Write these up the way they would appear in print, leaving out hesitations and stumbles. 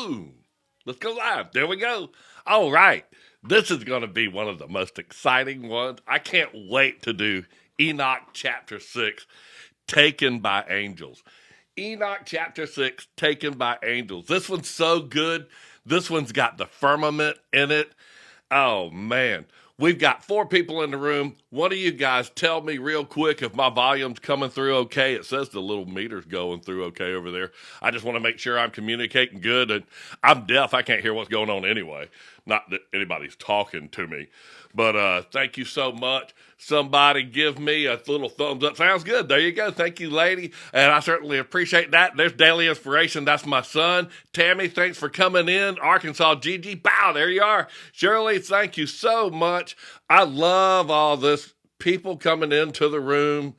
Boom. Let's go live. There we go. All right. This is going to be one of the most exciting ones. I can't wait to do Enoch chapter 6, Taken by Angels. Enoch chapter 6, Taken by Angels. This one's so good. This one's got the firmament in it. Oh, man. We've got 4 people in the room. One of you guys tell me real quick if my volume's coming through okay. It says the little meter's going through okay over there. I just want to make sure I'm communicating good. And I'm deaf. I can't hear what's going on anyway. Not that anybody's talking to me. But thank you so much. Somebody give me a little thumbs up. Sounds good. There you go. Thank you, lady. And I certainly appreciate that. There's Daily Inspiration. That's my son. Tammy, thanks for coming in. Arkansas Gigi, bow. There you are. Shirley, thank you so much. I love all this people coming into the room.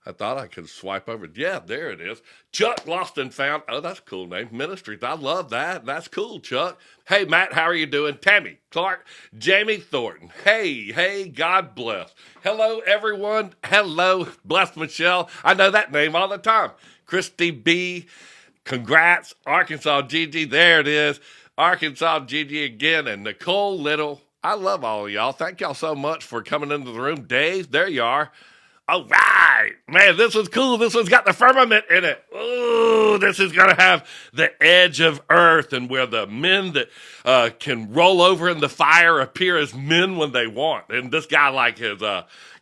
I thought I could swipe over. Yeah, there it is. Chuck Lost and Found. Oh, that's a cool name. Ministries. I love that. That's cool, Chuck. Hey, Matt, how are you doing? Tammy, Clark, Jamie Thornton. Hey, God bless. Hello, everyone. Hello, bless Michelle. I know that name all the time. Christy B. Congrats. Arkansas Gigi. There it is. Arkansas Gigi again. And Nicole Little. I love all of y'all. Thank y'all so much for coming into the room. Dave, there you are. All right. Man, this one's cool. This one's got the firmament in it. Ooh, this is going to have the edge of earth, and where the men that can roll over in the fire appear as men when they want. And this guy is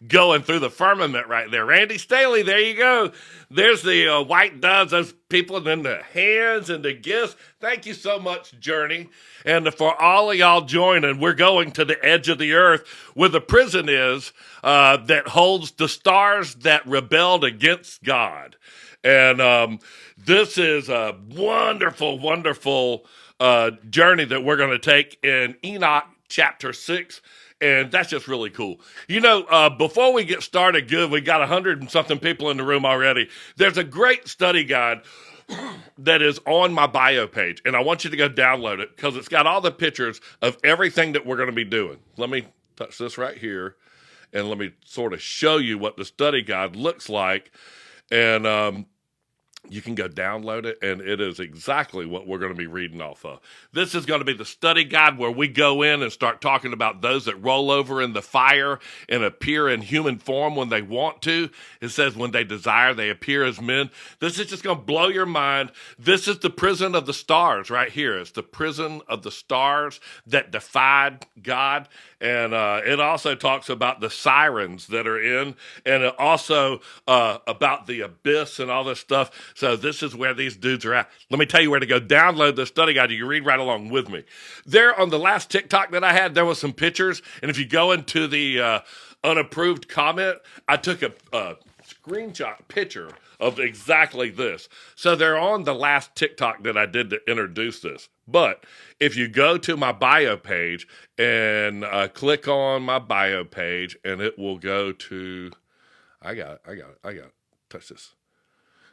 going through the firmament right there. Randy Staley, there you go. There's the white doves, those people, and then the hands and the gifts. Thank you so much, Journey. And for all of y'all joining, we're going to the edge of the earth where the prison is that holds the stars that rebelled against God. And this is a wonderful, wonderful journey that we're going to take in Enoch chapter 6. And that's just really cool. You know, before we get started good, we got 100 and something people in the room already. There's a great study guide that is on my bio page, and I want you to go download it because it's got all the pictures of everything that we're going to be doing. Let me touch this right here, and let me sort of show you what the study guide looks like. And you can go download it, and it is exactly what we're going to be reading off of. This is going to be the study guide where we go in and start talking about those that roll over in the fire and appear in human form when they want to. It says when they desire, they appear as men. This is just going to blow your mind. This is the prison of the stars right here. It's the prison of the stars that defied God. And it also talks about the sirens that are in, and it also about the abyss and all this stuff. So this is where these dudes are at. Let me tell you where to go download the study guide. You can read right along with me. There on the last TikTok that I had, there was some pictures. And if you go into the unapproved comment, I took a screenshot picture of exactly this. So they're on the last TikTok that I did to introduce this. But if you go to my bio page and click on my bio page, and it will go to, I got it. Touch this.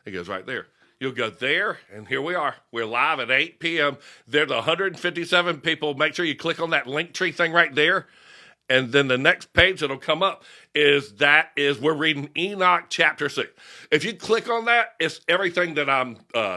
It goes right there. You'll go there, and here we are. We're live at 8 p.m. There's 157 people. Make sure you click on that link tree thing right there. And then the next page that'll come up is we're reading Enoch chapter 6. If you click on that, it's everything that I'm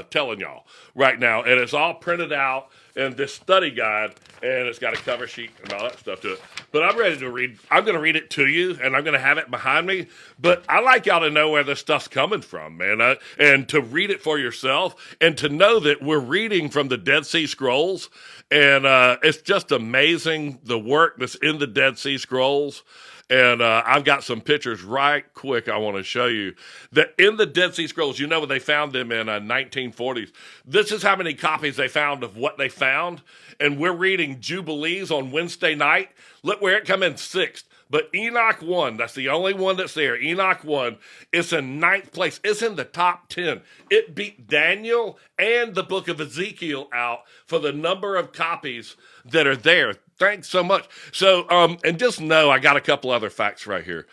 telling y'all right now. And it's all printed out in this study guide, and it's got a cover sheet and all that stuff to it. But I'm ready to read. I'm going to read it to you, and I'm going to have it behind me. But I like y'all to know where this stuff's coming from, man, and to read it for yourself, and to know that we're reading from the Dead Sea Scrolls. And it's just amazing the work that's in the Dead Sea Scrolls. And I've got some pictures right quick I want to show you. That in the Dead Sea Scrolls, you know when they found them in 1940s. This is how many copies they found of what they found. And we're reading Jubilees on Wednesday night. Look where it come in 6th. But Enoch 1, that's the only one that's there. Enoch 1, it's in 9th place. It's in the top 10. It beat Daniel and the book of Ezekiel out for the number of copies that are there. Thanks so much. So, and just know I got a couple other facts right here.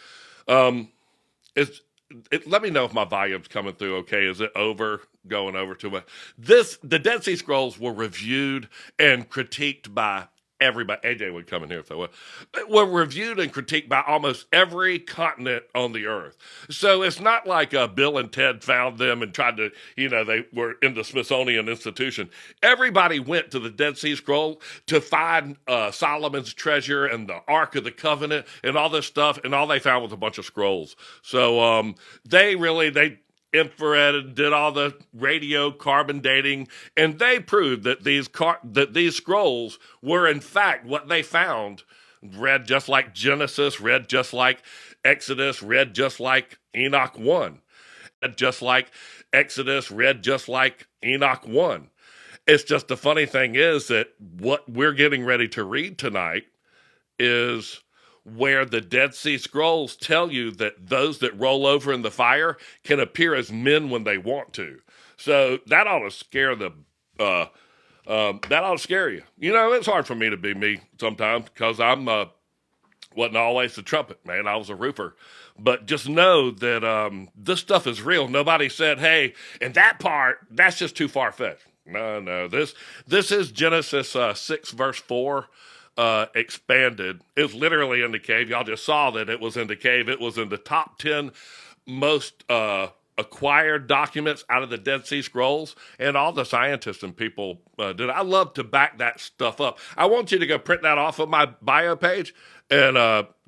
Let me know if my volume's coming through okay. Is it going over too much? The Dead Sea Scrolls were reviewed and critiqued by everybody, AJ would come in here if they would, were reviewed and critiqued by almost every continent on the earth. So it's not like Bill and Ted found them and tried to, they were in the Smithsonian Institution. Everybody went to the Dead Sea Scroll to find Solomon's treasure and the Ark of the Covenant and all this stuff, and all they found was a bunch of scrolls. So they infrared and did all the radio carbon dating, and they proved that these scrolls were in fact what they found, read just like Genesis, read just like Exodus, read just like Enoch 1, just like Exodus, read just like Enoch 1. It's just the funny thing is that what we're getting ready to read tonight is where the Dead Sea Scrolls tell you that those that roll over in the fire can appear as men when they want to. So that ought to scare you. It's hard for me to be me sometimes because I'm wasn't always the trumpet man. I was a roofer. But just know that this stuff is real. Nobody said, hey, and that part, that's just too far-fetched. No. This is Genesis 6, verse 4. Expanded. It was literally in the cave. Y'all just saw that it was in the cave. It was in the top 10 most acquired documents out of the Dead Sea Scrolls, and all the scientists and people did. I love to back that stuff up. I want you to go print that off of my bio page and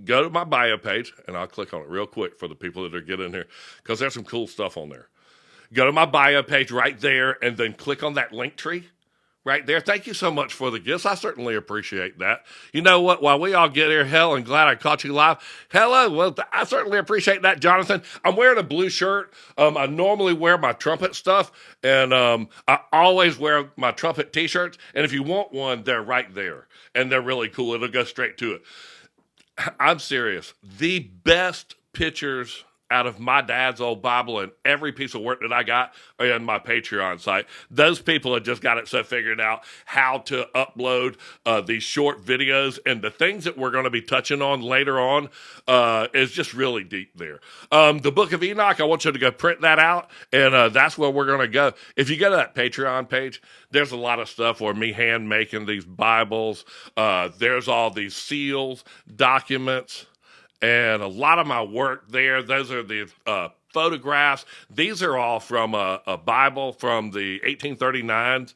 go to my bio page, and I'll click on it real quick for the people that are getting here because there's some cool stuff on there. Go to my bio page right there and then click on that link tree. Right there. Thank you so much for the gifts. I certainly appreciate that. You know what? While we all get here, hell, and glad I caught you live. Hello. Well, I certainly appreciate that, Jonathan. I'm wearing a blue shirt. I normally wear my trumpet stuff, and I always wear my trumpet T-shirts. And if you want one, they're right there, and they're really cool. It'll go straight to it. I'm serious. The best pictures out of my dad's old Bible and every piece of work that I got are in my Patreon site. Those people have just got it so figured out how to upload these short videos, and the things that we're going to be touching on later on is just really deep there. The Book of Enoch, I want you to go print that out, and that's where we're going to go. If you go to that Patreon page, there's a lot of stuff where me hand making these Bibles. There's all these seals, documents, and a lot of my work there. Those are the photographs. These are all from a Bible from the 1839s,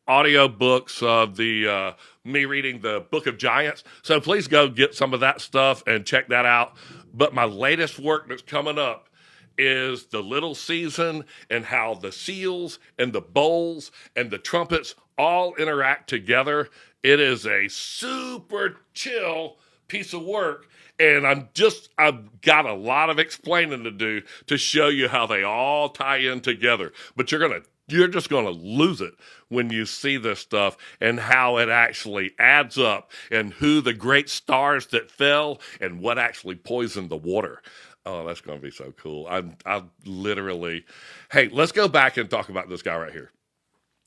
audio books of the me reading the Book of Giants. So please go get some of that stuff and check that out. But my latest work that's coming up is the little season and how the seals and the bowls and the trumpets all interact together. It is a super chill piece of work. And I've got a lot of explaining to do to show you how they all tie in together. But you're just gonna lose it when you see this stuff and how it actually adds up and who the great stars that fell and what actually poisoned the water. Oh, that's gonna be so cool. I literally, hey, let's go back and talk about this guy right here.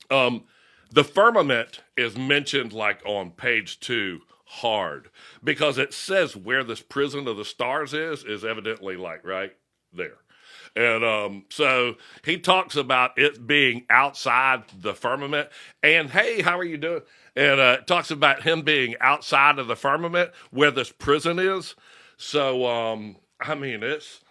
The firmament is mentioned like on page 2. Hard, because it says where this prison of the stars is evidently like right there. And so he talks about it being outside the firmament, and hey, how are you doing? And it talks about him being outside of the firmament where this prison is. So I mean, it's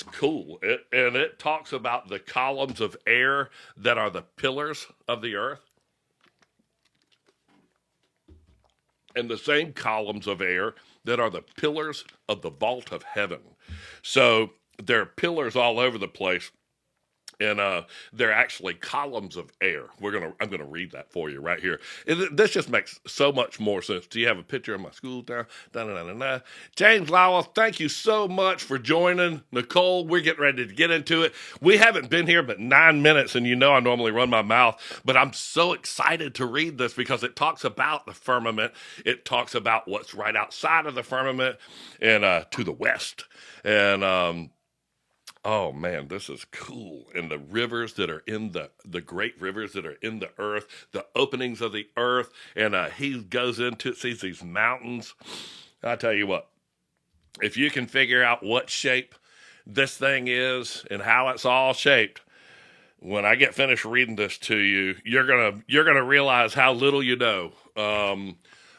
cool. It talks about the columns of air that are the pillars of the earth, and the same columns of air that are the pillars of the vault of heaven. So there are pillars all over the place, and they're actually columns of air. I'm gonna read that for you right here. This just makes so much more sense. Do you have a picture of my school town? James Lowell, thank you so much for joining. Nicole, we're getting ready to get into it. We haven't been here but 9 minutes, and I normally run my mouth, but I'm so excited to read this because it talks about the firmament. It talks about what's right outside of the firmament and to the west. And oh man, this is cool. And the rivers that are in the great rivers that are in the earth, the openings of the earth. And he goes into it, sees these mountains. I tell you what, if you can figure out what shape this thing is and how it's all shaped, when I get finished reading this to you, you're gonna realize how little you know,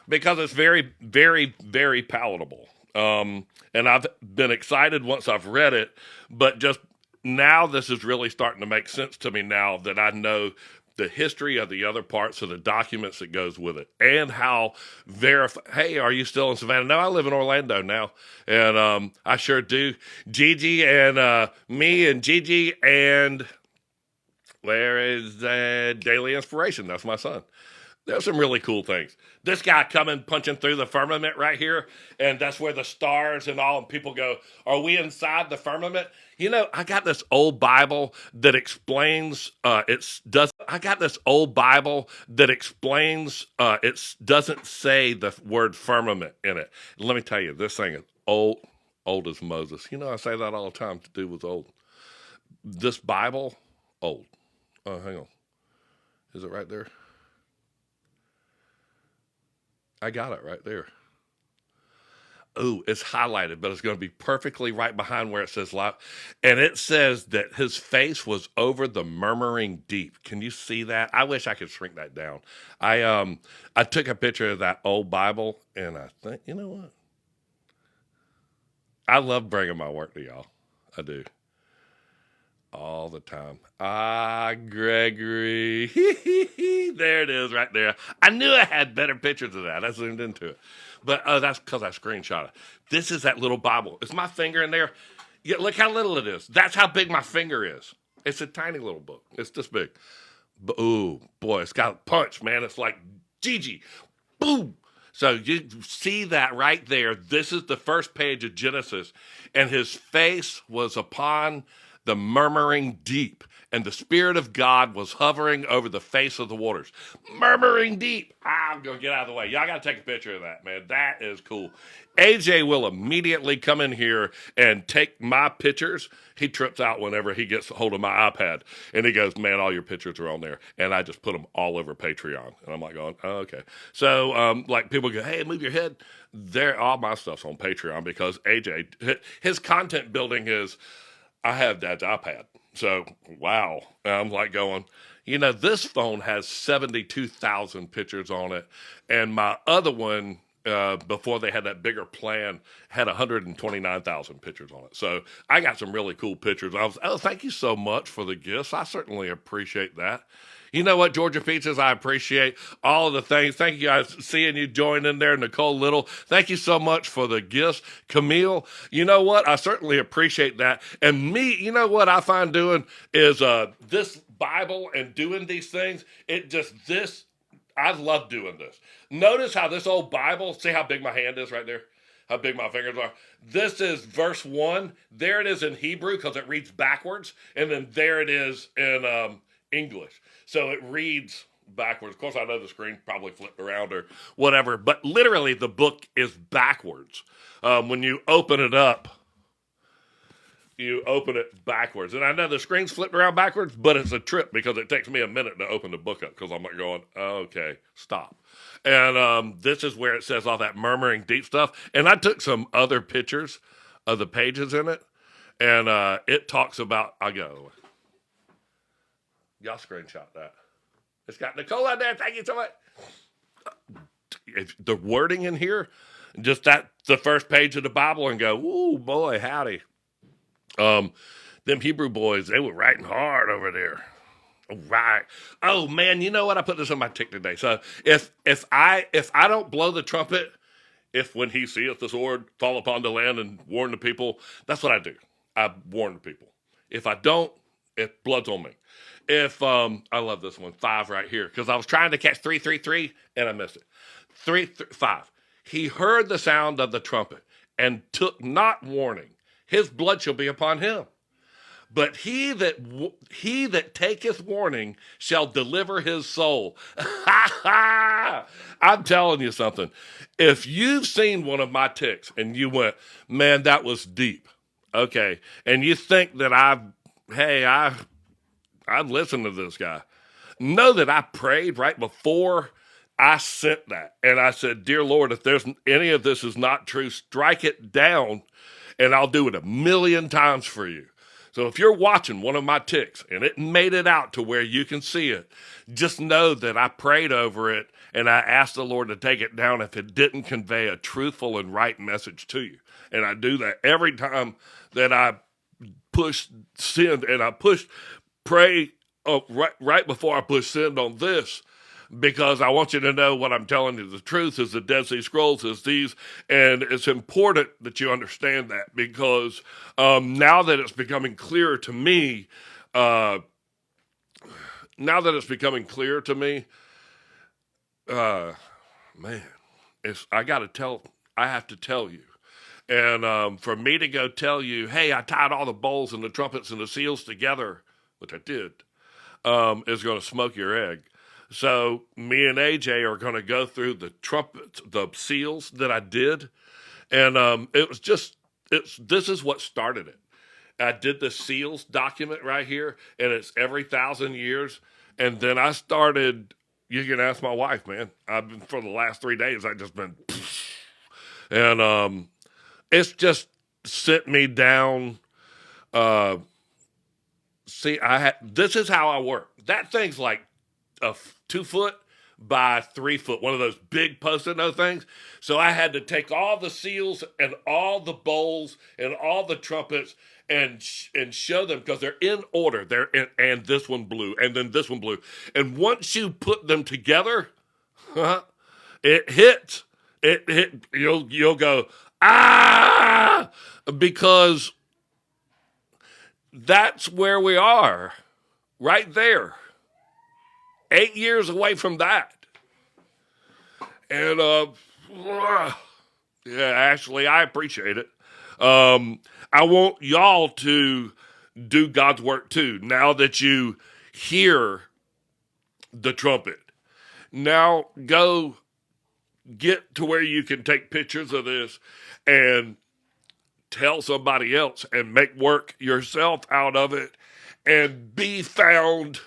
because it's very, very, very palatable. And I've been excited once I've read it, but just now this is really starting to make sense to me now that I know the history of the other parts of the documents that goes with it, and how verify. Hey, are you still in Savannah? No, I live in Orlando now, and I sure do. Gigi and me and Gigi and where is Daily Inspiration? That's my son. There's some really cool things. This guy coming, punching through the firmament right here, and that's where the stars and all, and people go, are we inside the firmament? You know, I got this old Bible that explains I got this old Bible that explains it doesn't say the word firmament in it. Let me tell you, this thing is old as Moses. You know, I say that all the time to do with old. This Bible, old. Oh, hang on. Is it right there? I got it right there. Ooh, it's highlighted, but it's going to be perfectly right behind where it says live. And it says that his face was over the murmuring deep. Can you see that? I wish I could shrink that down. I took a picture of that old Bible, and I think, you know what? I love bringing my work to y'all. I do. All the time. Gregory. There it is right there. I knew I had better pictures of that. I zoomed into it. But that's because I screenshot it. This is that little Bible. Is my finger in there? Yeah, look how little it is. That's how big my finger is. It's a tiny little book. It's this big. But, ooh, boy, it's got a punch, man. It's like Gigi. Boom. So you see that right there. This is the first page of Genesis. And his face was upon the murmuring deep, and the Spirit of God was hovering over the face of the waters. Murmuring deep. I'm going to get out of the way. Y'all got to take a picture of that, man. That is cool. AJ will immediately come in here and take my pictures. He trips out whenever he gets hold of my iPad, and he goes, man, all your pictures are on there. And I just put them all over Patreon. And I'm like going, oh, okay. So, like, people go, hey, move your head. All my stuff's on Patreon because AJ, his content building is, I have Dad's iPad. So, wow. I'm like going, you know, this phone has 72,000 pictures on it. And my other one, before they had that bigger plan, had 129,000 pictures on it. So I got some really cool pictures. Thank you so much for the gifts. I certainly appreciate that. You know what, Georgia Pizzas, I appreciate all of the things. Thank you guys, seeing you join in there, Nicole Little. Thank you so much for the gifts. Camille, you know what, I certainly appreciate that. And me, you know what I find doing is this Bible and doing these things, I love doing this. Notice how this old Bible, see how big my hand is right there? How big my fingers are. This is verse 1. There it is in Hebrew because it reads backwards. And then there it is in English. So it reads backwards. Of course, I know the screen probably flipped around or whatever, but literally the book is backwards. When you open it up, you open it backwards. And I know the screen's flipped around backwards, but it's a trip because it takes me a minute to open the book up because I'm like going, okay, stop. And this is where it says all that murmuring deep stuff. And I took some other pictures of the pages in it, and it talks about, I'll get out of the way. Y'all screenshot that. It's got Nicole on there. Thank you so much. The wording in here, just the first page of the Bible, and go, ooh, boy, howdy. Them Hebrew boys, they were writing hard over there. Right. Oh man, you know what? I put this on my tick today. So if I don't blow the trumpet, if when he seeth the sword fall upon the land and warn the people, that's what I do. I warn the people. If I don't, it blood's on me. If I love this one, 5 right here, because I was trying to catch 333 and I missed it. 5. He heard the sound of the trumpet and took not warning. His blood shall be upon him. But he that taketh warning shall deliver his soul. I'm telling you something. If you've seen one of my ticks and you went, man, that was deep. Okay. And you think that I've listened to this guy. Know that I prayed right before I sent that. And I said, dear Lord, if there's any of this is not true, strike it down and I'll do it 1,000,000 times for you. So if you're watching one of my ticks and it made it out to where you can see it, just know that I prayed over it and I asked the Lord to take it down if it didn't convey a truthful and right message to you. And I do that every time that I push send, and I pray right before I push send on this, because I want you to know what I'm telling you. The truth is the Dead Sea Scrolls is these, and it's important that you understand that, because now that it's becoming clearer to me, uh, man, I have to tell you. And for me to go tell you, hey, I tied all the bowls and the trumpets and the seals together, which I did, is going to smoke your egg. So me and AJ are going to go through the trumpets, the seals that I did. And this is what started it. I did the seals document right here, and it's every 1,000 years. And then I started, you can ask my wife, man. I've been, for the last 3 days, I've just been, and it's just sent me down. This is how I work. That thing's like a 2 foot by 3 foot, one of those big post-it note things. So I had to take all the seals and all the bowls and all the trumpets and show them, because they're in order. And this one blew, and then this one blew. And once you put them together, it hits. It hit. You'll go, ah, because that's where we are, right there. 8 years away from that. And, yeah, actually, I appreciate it. I want y'all to do God's work too. Now that you hear the trumpet, now go get to where you can take pictures of this and tell somebody else and make work yourself out of it, and be found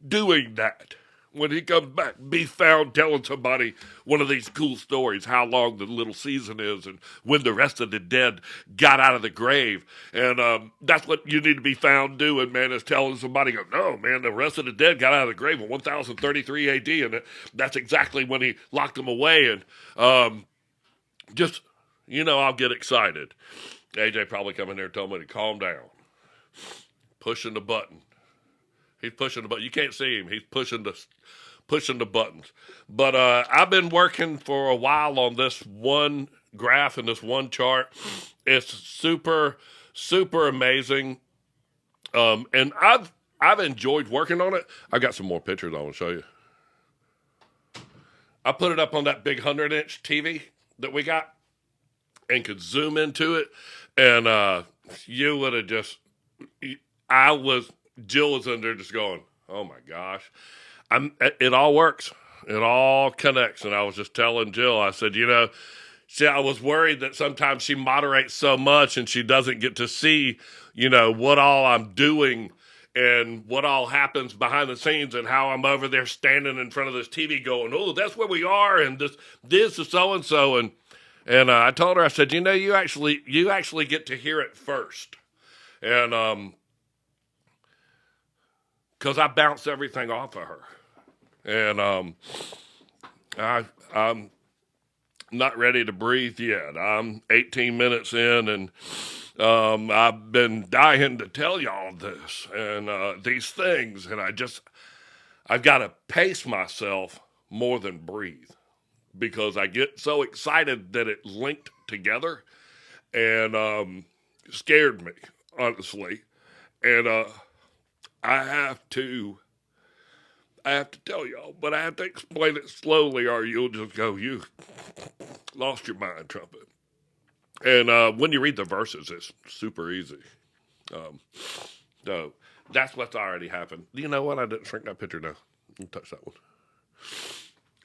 doing that. When he comes back, be found telling somebody one of these cool stories, how long the little season is and when the rest of the dead got out of the grave. And that's what you need to be found doing, man, is telling somebody, go, no, man, the rest of the dead got out of the grave in 1033 AD, and that's exactly when he locked them away. And just, I'll get excited. AJ probably come in there and told me to calm down. Pushing the button. He's pushing the button. You can't see him. He's pushing the buttons. But I've been working for a while on this one graph and this one chart. It's super, super amazing. And I've enjoyed working on it. I got some more pictures I want to show you. I put it up on that big 100-inch TV that we got and could zoom into it. And you would have just, Jill was in there just going, oh my gosh. It all works. It all connects. And I was just telling Jill, I said, I was worried that sometimes she moderates so much and she doesn't get to see, what all I'm doing and what all happens behind the scenes, and how I'm over there standing in front of this TV going, oh, that's where we are, and this is so-and-so. And I told her, I said, you actually get to hear it first. And, because I bounced everything off of her. And I'm not ready to breathe yet. I'm 18 minutes in, and I've been dying to tell y'all this and these things. And I've got to pace myself more than breathe, because I get so excited that it linked together, and scared me, honestly. And I have to tell y'all, but I have to explain it slowly, or you'll just go, you lost your mind, trumpet. And when you read the verses, it's super easy. So that's what's already happened. You know what? I didn't shrink that picture down. Touch that one.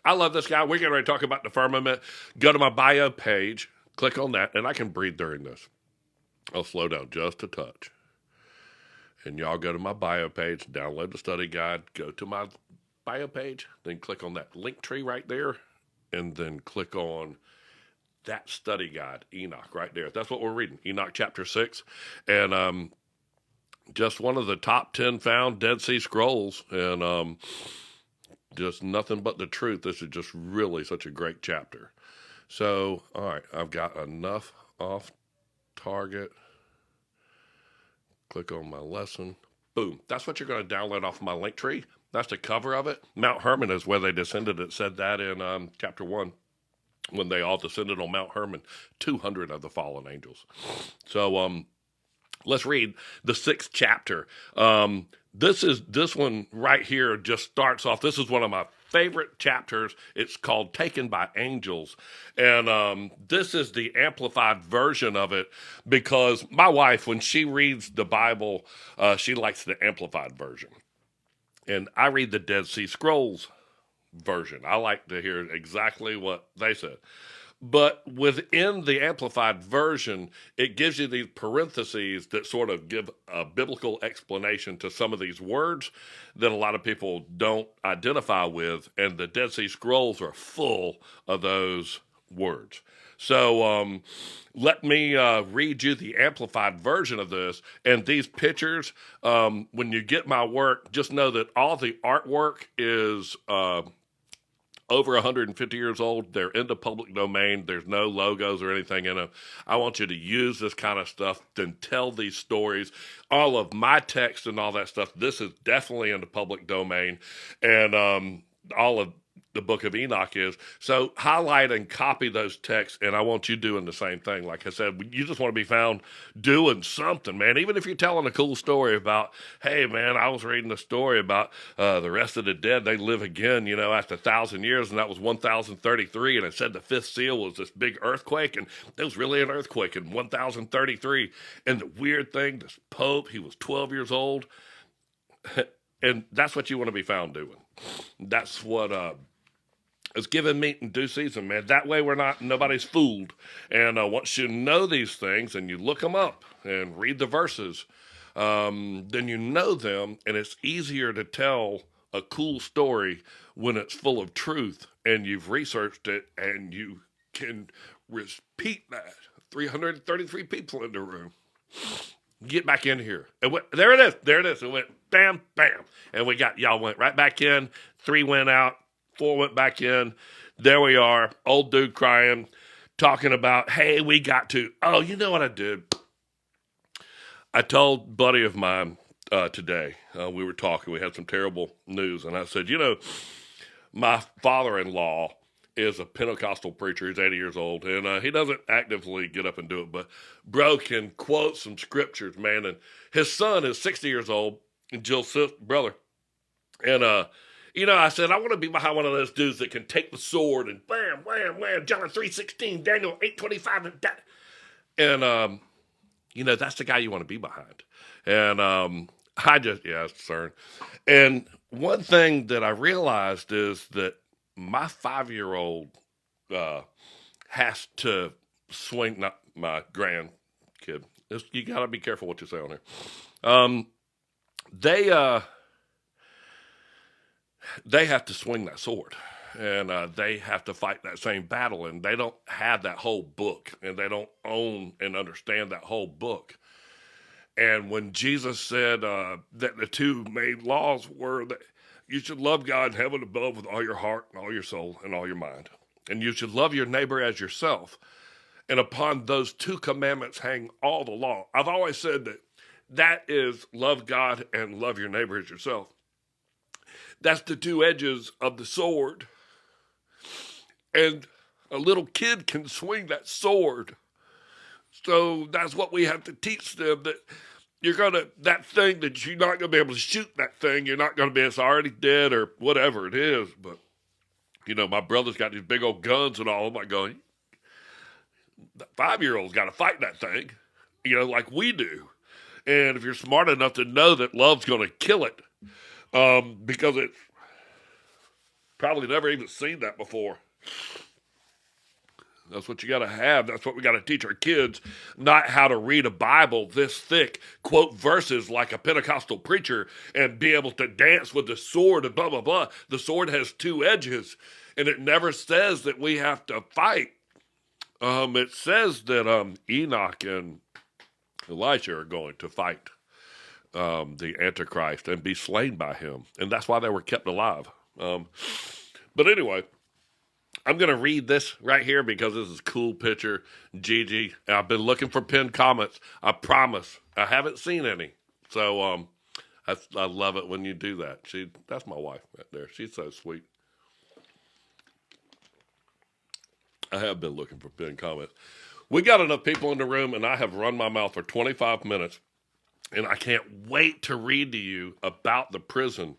I love this guy. We're getting ready to talk about the firmament. Go to my bio page, click on that, and I can breathe during this. I'll slow down just a touch. And y'all go to my bio page, download the study guide, go to my bio page, then click on that link tree right there, and then click on that study guide, Enoch, right there. That's what we're reading, Enoch chapter 6. And just one of the top 10 found Dead Sea Scrolls, and just nothing but the truth. This is just really such a great chapter. So, all right, I've got enough off target. Click on my lesson. Boom. That's what you're going to download off my link tree. That's the cover of it. Mount Hermon is where they descended. It said that in chapter 1 when they all descended on Mount Hermon, 200 of the fallen angels. So let's read the 6th chapter. This one right here just starts off. This is one of my favorite chapters. It's called Taken by Angels. And this is the amplified version of it because my wife, when she reads the Bible, she likes the amplified version. And I read the Dead Sea Scrolls version. I like to hear exactly what they said. But within the amplified version, it gives you these parentheses that sort of give a biblical explanation to some of these words that a lot of people don't identify with, and the Dead Sea Scrolls are full of those words. So let me read you the amplified version of this. And these pictures, when you get my work, just know that all the artwork is over 150 years old. They're in the public domain. There's no logos or anything in them. I want you to use this kind of stuff and tell these stories. All of my text and all that stuff, this is definitely in the public domain. And all of the Book of Enoch is. So highlight and copy those texts, and I want you doing the same thing. Like I said, you just want to be found doing something, man. Even if you're telling a cool story about, hey, man, I was reading a story about the rest of the dead. They live again, after 1,000 years, and that was 1,033, and it said the 5th seal was this big earthquake, and there was really an earthquake in 1,033. And the weird thing, this Pope, he was 12 years old, and that's what you want to be found doing. That's what it's giving meat in due season, man. That way nobody's fooled. And once you know these things and you look them up and read the verses, then you know them, and it's easier to tell a cool story when it's full of truth and you've researched it and you can repeat that. 333 people in the room. Get back in here. There it is. It went bam, bam. And y'all went right back in. 3 went out. 4 went back in. There we are. Old dude crying, talking about, hey, we got to. Oh, you know what I did? I told a buddy of mine today, we were talking, we had some terrible news, and I said, my father-in-law is a Pentecostal preacher. He's 80 years old, and he doesn't actively get up and do it, but bro can quote some scriptures, man, and his son is 60 years old, and Jill's brother, and I said, I want to be behind one of those dudes that can take the sword and wham, wham, wham, John 3:16, Daniel 8:25, and that's the guy you want to be behind. And it's CERN. And one thing that I realized is that my 5-year-old has to swing, not my grandkid. You got to be careful what you say on here. They have to swing that sword, and they have to fight that same battle, and they don't have that whole book, and they don't own and understand that whole book. And when Jesus said that the 2 main laws were that you should love God in heaven above with all your heart and all your soul and all your mind, and you should love your neighbor as yourself, and upon those 2 commandments hang all the law. I've always said that is love God and love your neighbor as yourself. That's the 2 edges of the sword. And a little kid can swing that sword. So that's what we have to teach them, that that thing that you're not going to be able to shoot that thing. You're not going to be, it's already dead or whatever it is. But, my brother's got these big old guns and all. I'm like going, the 5-year-old's got to fight that thing, like we do. And if you're smart enough to know that love's going to kill it, because it's probably never even seen that before. That's what you got to have. That's what we got to teach our kids, not how to read a Bible this thick, quote verses like a Pentecostal preacher, and be able to dance with the sword and blah, blah, blah. The sword has 2 edges, and it never says that we have to fight. It says that Enoch and Elisha are going to fight. the Antichrist and be slain by him. And that's why they were kept alive. But anyway, I'm going to read this right here because this is a cool picture. Gigi, I've been looking for pinned comments. I promise. I haven't seen any. So I love it when you do that. That's my wife right there. She's so sweet. I have been looking for pinned comments. We got enough people in the room, and I have run my mouth for 25 minutes, and I can't wait to read to you about the prison.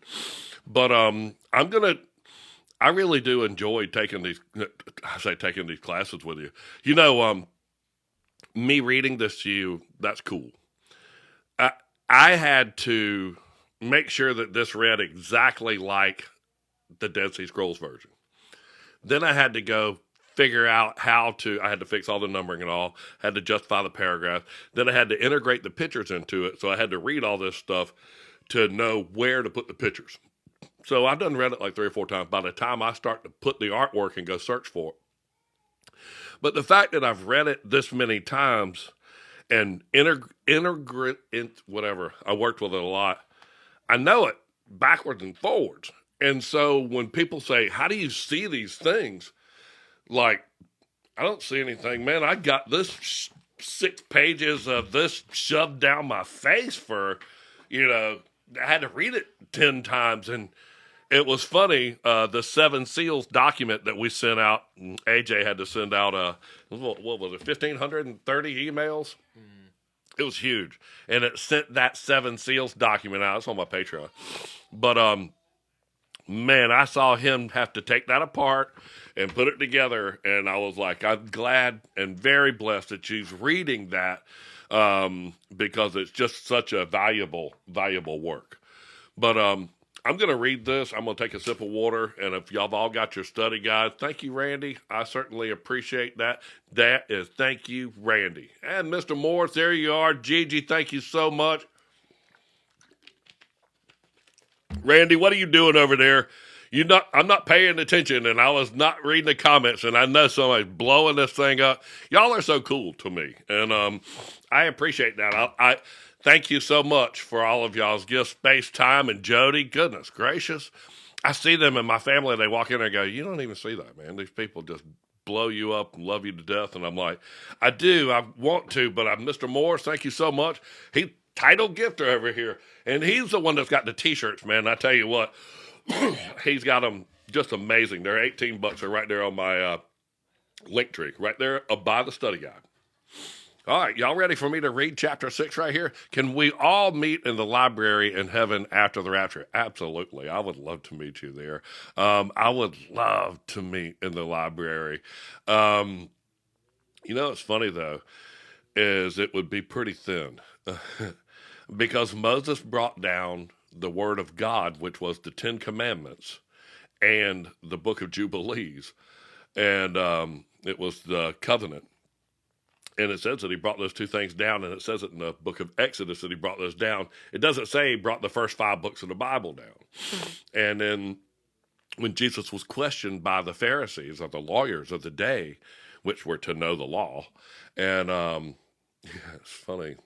But I really do enjoy taking these classes with you. You know, me reading this to you, that's cool. I had to make sure that this read exactly like the Dead Sea Scrolls version. Then I had to go figure out I had to fix all the numbering and all, had to justify the paragraph. Then I had to integrate the pictures into it, so I had to read all this stuff to know where to put the pictures. So I've done read it like 3 or 4 times by the time I start to put the artwork and go search for it. But the fact that I've read it this many times and integrate whatever, I worked with it a lot, I know it backwards and forwards. And so when people say, how do you see these things? Like, I don't see anything, man. I got this 6 pages of this shoved down my face for, I had to read it 10 times. And it was funny, the 7 Seals document that we sent out, AJ had to send out, what was it, 1,530 emails? Mm. It was huge. And it sent that 7 Seals document out. It's on my Patreon. But, man, I saw him have to take that apart and put it together, and I was like, I'm glad and very blessed that she's reading that because it's just such a valuable work. But I'm going to read this. I'm going to take a sip of water, and if y'all have all got your study guide, thank you, Randy. I certainly appreciate that. That is thank you, Randy. And Mr. Morris, there you are. Gigi, thank you so much. Randy, what are you doing over there? I'm not paying attention, and I was not reading the comments, and I know somebody's blowing this thing up. Y'all are so cool to me, and I appreciate that. I thank you so much for all of y'all's gifts, Space Time, and Jody. Goodness gracious. I see them in my family, they walk in and go, you don't even see that, man. These people just blow you up and love you to death, and I'm like, I do. I want to, but Mr. Morris, thank you so much. He title gifter over here, and he's the one that's got the T-shirts, man. I tell you what. He's got them just amazing. They're $18. They're right there on my link tree, right there by the study guide. All right, y'all ready for me to read chapter 6 right here? Can we all meet in the library in heaven after the rapture? Absolutely. I would love to meet you there. I would love to meet in the library. It's funny, though, is it would be pretty thin because Moses brought down the Word of God, which was the 10 Commandments and the Book of Jubilees. And it was the covenant. And it says that he brought those 2 things down, and it says it in the book of Exodus that he brought those down. It doesn't say he brought the first 5 books of the Bible down. Mm-hmm. And then when Jesus was questioned by the Pharisees, or the lawyers of the day, which were to know the law, and it's funny,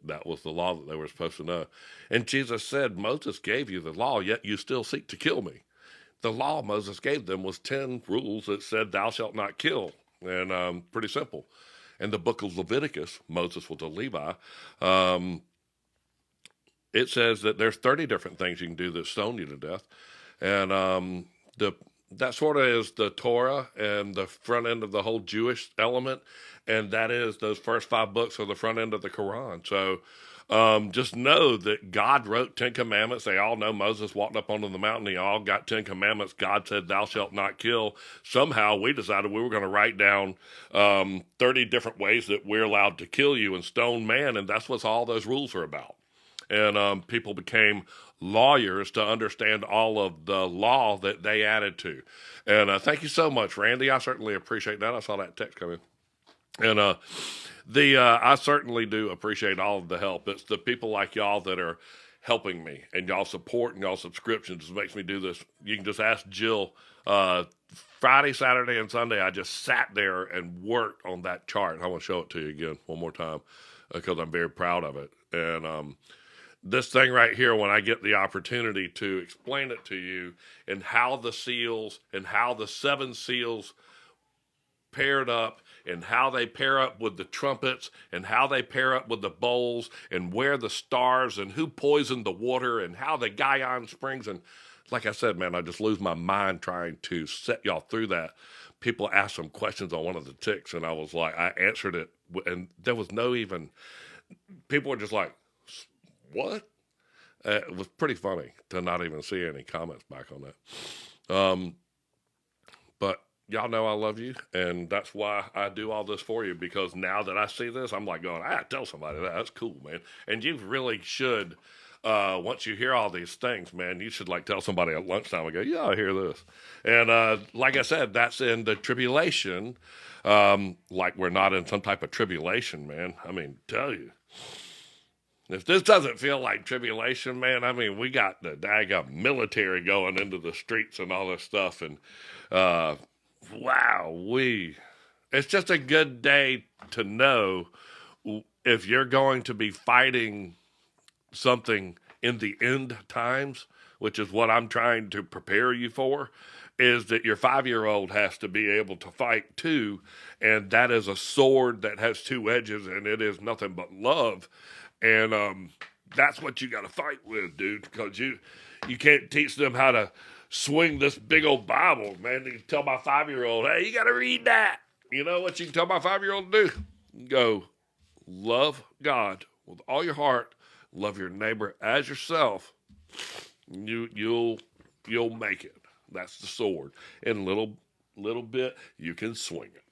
that was the law that they were supposed to know. And Jesus said, Moses gave you the law, yet you still seek to kill me. The law Moses gave them was 10 rules that said, thou shalt not kill. And pretty simple. In the book of Leviticus, Moses was a Levi. It says that there's 30 different things you can do that stone you to death. And that sort of is the Torah and the front end of the whole Jewish element. And that is those first 5 books are the front end of the Quran. So just know that God wrote 10 commandments. They all know Moses walked up onto the mountain. They all got 10 commandments. God said, thou shalt not kill. Somehow we decided we were going to write down 30 different ways that we're allowed to kill you and stone man. And that's what all those rules are about. And people became lawyers to understand all of the law that they added to. And thank you so much, Randy. I certainly appreciate that. I saw that text come in. And I certainly do appreciate all of the help. It's the people like y'all that are helping me, and y'all support and y'all subscriptions makes me do this. You can just ask Jill. Friday, Saturday, and Sunday, I just sat there and worked on that chart. I want to show it to you again one more time because I'm very proud of it. And this thing right here, when I get the opportunity to explain it to you, and how the seals and how the seven seals paired up, and how they pair up with the trumpets, and how they pair up with the bowls, and where the stars, and who poisoned the water, and how the Gaian springs. And like I said, man, I just lose my mind trying to set y'all through that. People asked some questions on one of the ticks, and I was like, I answered it, and there was no even, people were just like, what? It was pretty funny to not even see any comments back on that. But y'all know I love you, and that's why I do all this for you, because now that I see this, I'm like going, tell somebody that. That's cool, man. And you really should, once you hear all these things, man, you should like tell somebody at lunchtime and go, yeah, I hear this. And like I said, that's in the tribulation. Like we're not in some type of tribulation, man. I mean, tell you. If this doesn't feel like tribulation, man, I mean, we got the daggum military going into the streets and all this stuff. And it's just a good day to know if you're going to be fighting something in the end times, which is what I'm trying to prepare you for, is that your 5-year-old has to be able to fight too. And that is a sword that has two edges, and it is nothing but love. And that's what you got to fight with, dude, because you can't teach them how to swing this big old Bible, man. You tell my 5-year-old, hey, you got to read that. You know what you can tell my 5-year-old to do? Go, love God with all your heart, love your neighbor as yourself. You'll make it. That's the sword. And little bit, you can swing it.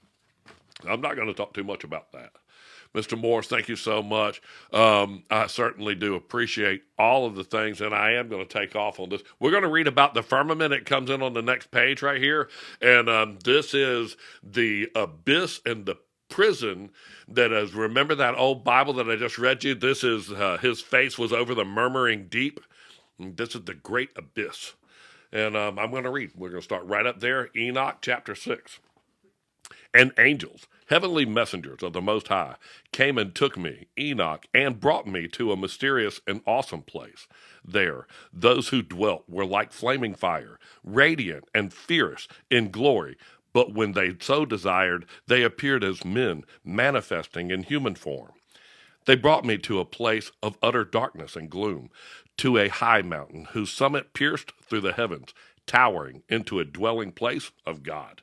I'm not going to talk too much about that. Mr. Morris, thank you so much. I certainly do appreciate all of the things, and I am going to take off on this. We're going to read about the firmament. It comes in on the next page right here, and this is the abyss and the prison that is, remember that old Bible that I just read you? This is, his face was over the murmuring deep. This is the great abyss. And I'm going to read. We're going to start right up there, Enoch chapter 6. And angels, heavenly messengers of the Most High, came and took me, Enoch, and brought me to a mysterious and awesome place. There, those who dwelt were like flaming fire, radiant and fierce in glory. But when they so desired, they appeared as men, manifesting in human form. They brought me to a place of utter darkness and gloom, to a high mountain whose summit pierced through the heavens, towering into a dwelling place of God.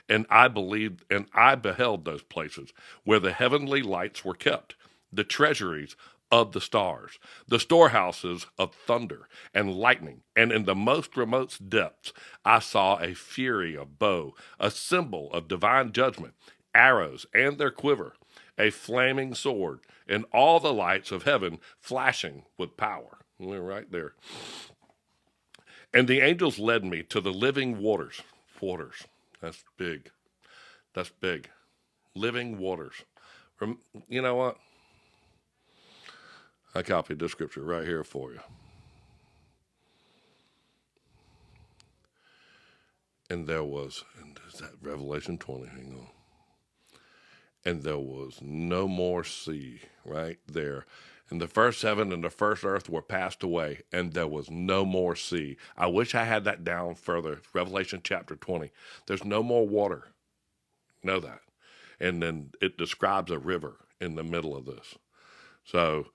And I beheld those places where the heavenly lights were kept, the treasuries of the stars, the storehouses of thunder and lightning. And in the most remote depths, I saw a fury of bow, a symbol of divine judgment, arrows and their quiver, a flaming sword, and all the lights of heaven flashing with power. We're right there. And the angels led me to the living waters. Waters. That's big. That's big. Living waters. You know what? I copied this scripture right here for you. And there was, and is that Revelation 20? Hang on. And there was no more sea, right there. And the first heaven and the first earth were passed away, and there was no more sea. I wish I had that down further. Revelation chapter 20. There's no more water. Know that. And then it describes a river in the middle of this. So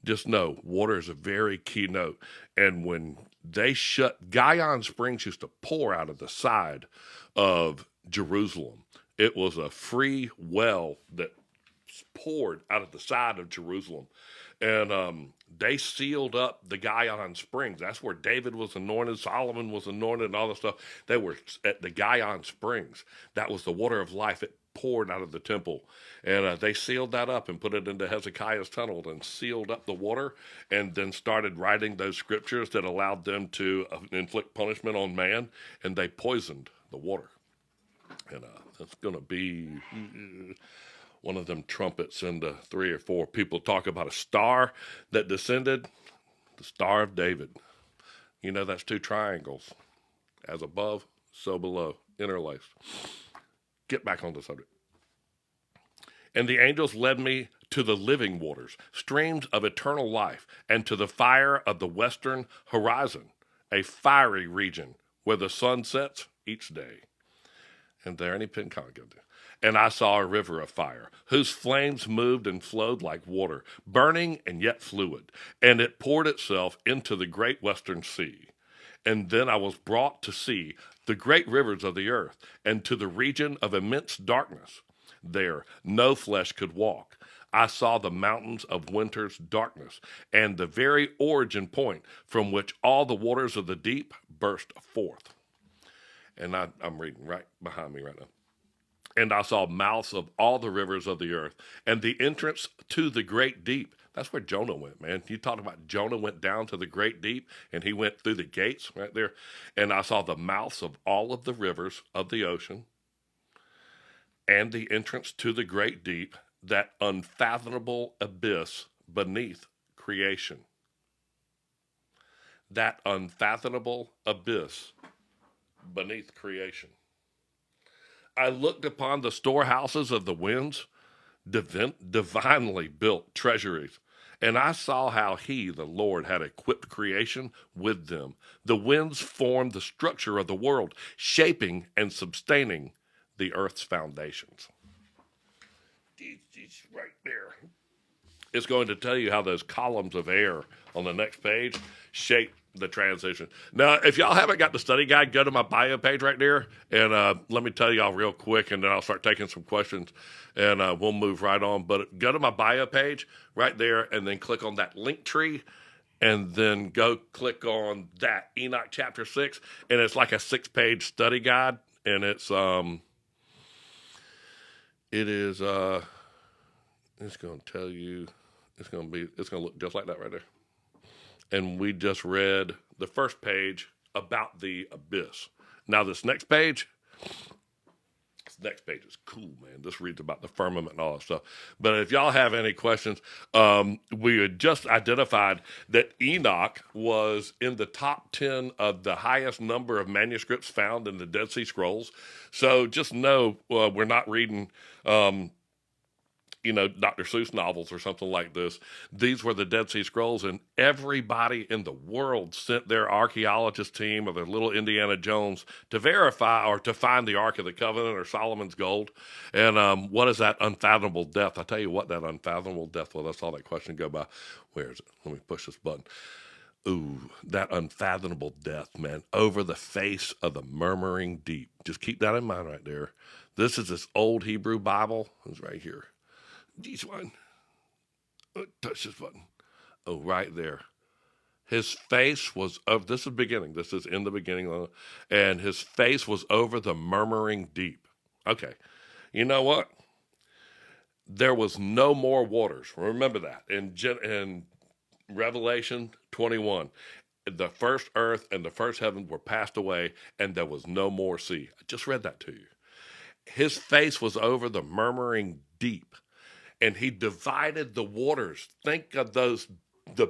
just know, water is a very key note. And when they shut, Gaian Springs used to pour out of the side of Jerusalem. It was a free well that poured out of the side of Jerusalem. And they sealed up the Gaian Springs. That's where David was anointed, Solomon was anointed, and all this stuff. They were at the Gaian Springs. That was the water of life. It poured out of the temple. And they sealed that up and put it into Hezekiah's tunnel and sealed up the water, and then started writing those scriptures that allowed them to inflict punishment on man, and they poisoned the water. And it's going to be one of them trumpets, and 3 or 4 people talk about a star that descended, the Star of David. You know, that's 2 triangles, as above, so below, interlaced. Get back on the subject. And the angels led me to the living waters, streams of eternal life, and to the fire of the western horizon, a fiery region where the sun sets each day. And there any pin comment go there. And I saw a river of fire, whose flames moved and flowed like water, burning and yet fluid, and it poured itself into the great western sea. And then I was brought to see the great rivers of the earth, and to the region of immense darkness. There no flesh could walk. I saw the mountains of winter's darkness, and the very origin point from which all the waters of the deep burst forth. And I'm reading right behind me right now. And I saw mouths of all the rivers of the earth, and the entrance to the great deep. That's where Jonah went, man. You talked about Jonah went down to the great deep, and he went through the gates right there. And I saw the mouths of all of the rivers of the ocean, and the entrance to the great deep, that unfathomable abyss beneath creation. That unfathomable abyss beneath creation. I looked upon the storehouses of the winds, divinely built treasuries, and I saw how he, the Lord, had equipped creation with them. The winds formed the structure of the world, shaping and sustaining the earth's foundations. It's right there. It's going to tell you how those columns of air on the next page shape the transition. Now, if y'all haven't got the study guide, go to my bio page right there, and let me tell y'all real quick, and then I'll start taking some questions, and we'll move right on. But go to my bio page right there, and then click on that link tree, and then go click on that Enoch chapter 6, and it's like a 6-page study guide, and it's going to tell you, it's going to look just like that right there. And we just read the first page about the abyss. Now this next page is cool, man. This reads about the firmament and all that stuff. But if y'all have any questions, we had just identified that Enoch was in the top 10 of the highest number of manuscripts found in the Dead Sea Scrolls. So just know we're not reading Dr. Seuss novels or something like this. These were the Dead Sea Scrolls, and everybody in the world sent their archaeologist team or their little Indiana Jones to verify or to find the Ark of the Covenant or Solomon's Gold. And what is that unfathomable depth? I'll tell you what that unfathomable depth was. That's all that question go by. Where is it? Let me push this button. Ooh, that unfathomable depth, man, over the face of the murmuring deep. Just keep that in mind right there. This is this old Hebrew Bible. It's right here. This one. Touch this button. Oh, right there. His face was of, this is beginning. This is in the beginning. And his face was over the murmuring deep. Okay. You know what? There was no more waters. Remember that. In Revelation 21, the first earth and the first heaven were passed away, and there was no more sea. I just read that to you. His face was over the murmuring deep. And he divided the waters. Think of the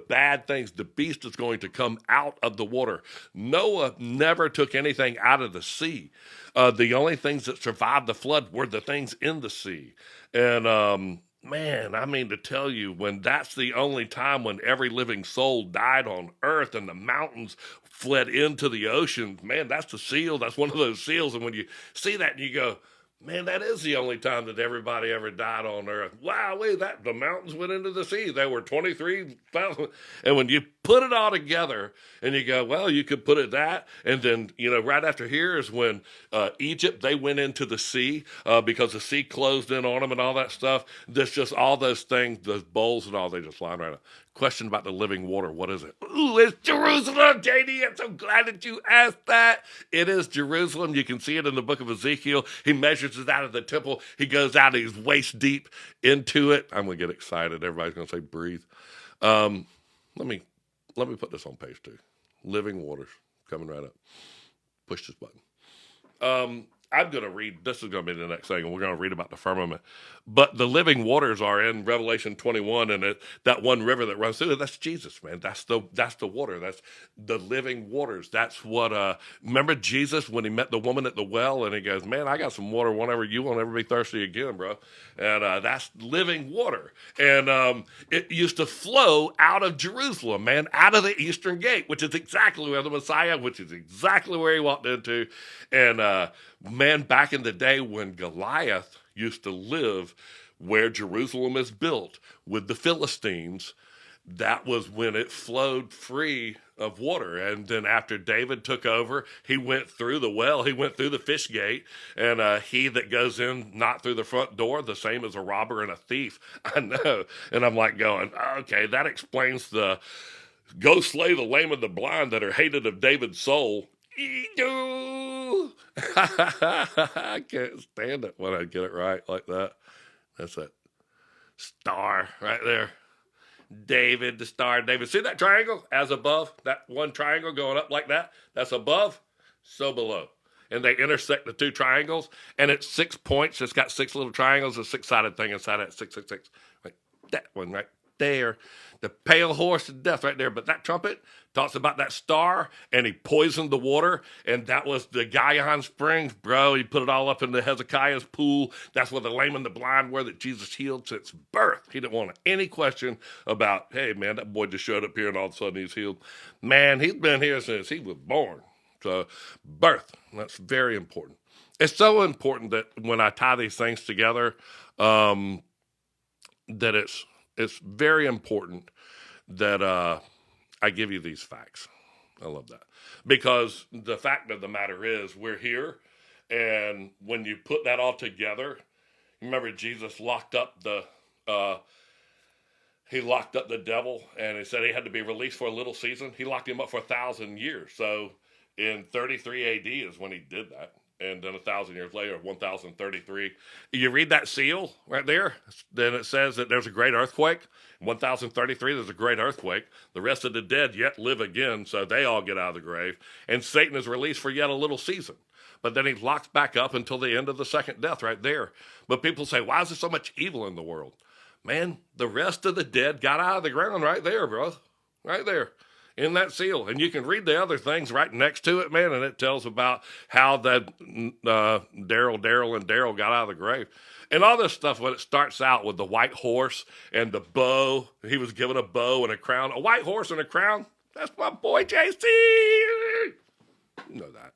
bad things. The beast is going to come out of the water. Noah never took anything out of the sea. The only things that survived the flood were the things in the sea. And man, I mean to tell you, when that's the only time when every living soul died on earth and the mountains fled into the ocean, man, that's the seal. That's one of those seals. And when you see that and you go, man, that is the only time that everybody ever died on earth. Wow, the mountains went into the sea. There were 23,000. And when you put it all together and you go, well, you could put it that. And then, right after here is when Egypt, they went into the sea because the sea closed in on them and all that stuff. There's just all those things, those bowls and all, they just line right up. Question about the living water. What is it? Ooh, it's Jerusalem, JD. I'm so glad that you asked that. It is Jerusalem. You can see it in the book of Ezekiel. He measures it out of the temple. He goes out, he's waist deep into it. I'm going to get excited. Everybody's going to say, breathe. Let me put this on page 2. Living waters coming right up. Push this button. I'm going to read, this is going to be the next thing, and we're going to read about the firmament. But the living waters are in Revelation 21, and that one river that runs through it, that's Jesus, man. That's the water. That's the living waters. That's what, remember Jesus when he met the woman at the well, and he goes, man, I got some water whenever you won't ever be thirsty again, bro. And that's living water. And it used to flow out of Jerusalem, man, out of the eastern gate, which is exactly where the Messiah, which is exactly where he walked into. And man, back in the day when Goliath used to live where Jerusalem is built with the Philistines, that was when it flowed free of water. And then after David took over, he went through the well, he went through the fish gate, and he that goes in not through the front door, the same as a robber and a thief. I know. And I'm like going, okay, that explains the go slay the lame and the blind that are hated of David's soul. I can't stand it when I get it right like that. That's that star right there. David, the star David. See that triangle as above? That one triangle going up like that? That's above, so below. And they intersect the two triangles, and it's 6 points. It's got 6 little triangles, a 6-sided thing inside it, 666. Like that one right there. The pale horse of death right there. But that trumpet talks about that star, and he poisoned the water, and that was the Gihon Springs, bro. He put it all up into Hezekiah's pool. That's where the lame and the blind were that Jesus healed since birth. He didn't want any question about, hey, man, that boy just showed up here, and all of a sudden he's healed. Man, he's been here since he was born. So birth, that's very important. It's so important that when I tie these things together, that it's very important that I give you these facts. I love that. Because the fact of the matter is, we're here, and when you put that all together, remember Jesus locked up the devil, and he said he had to be released for a little season. He locked him up for 1,000 years. So in 33 AD is when he did that. And then 1,000 years later, 1033. You read that seal right there, then it says that there's a great earthquake. 1033, there's a great earthquake. The rest of the dead yet live again, so they all get out of the grave. And Satan is released for yet a little season. But then he's locked back up until the end of the second death right there. But people say, why is there so much evil in the world? Man, the rest of the dead got out of the ground right there, bro. Right there. In that seal. And you can read the other things right next to it, man, and it tells about how that Daryl got out of the grave. And all this stuff, when it starts out with the white horse and the bow, he was given a bow and a crown. A white horse and a crown? That's my boy, JC. You know that.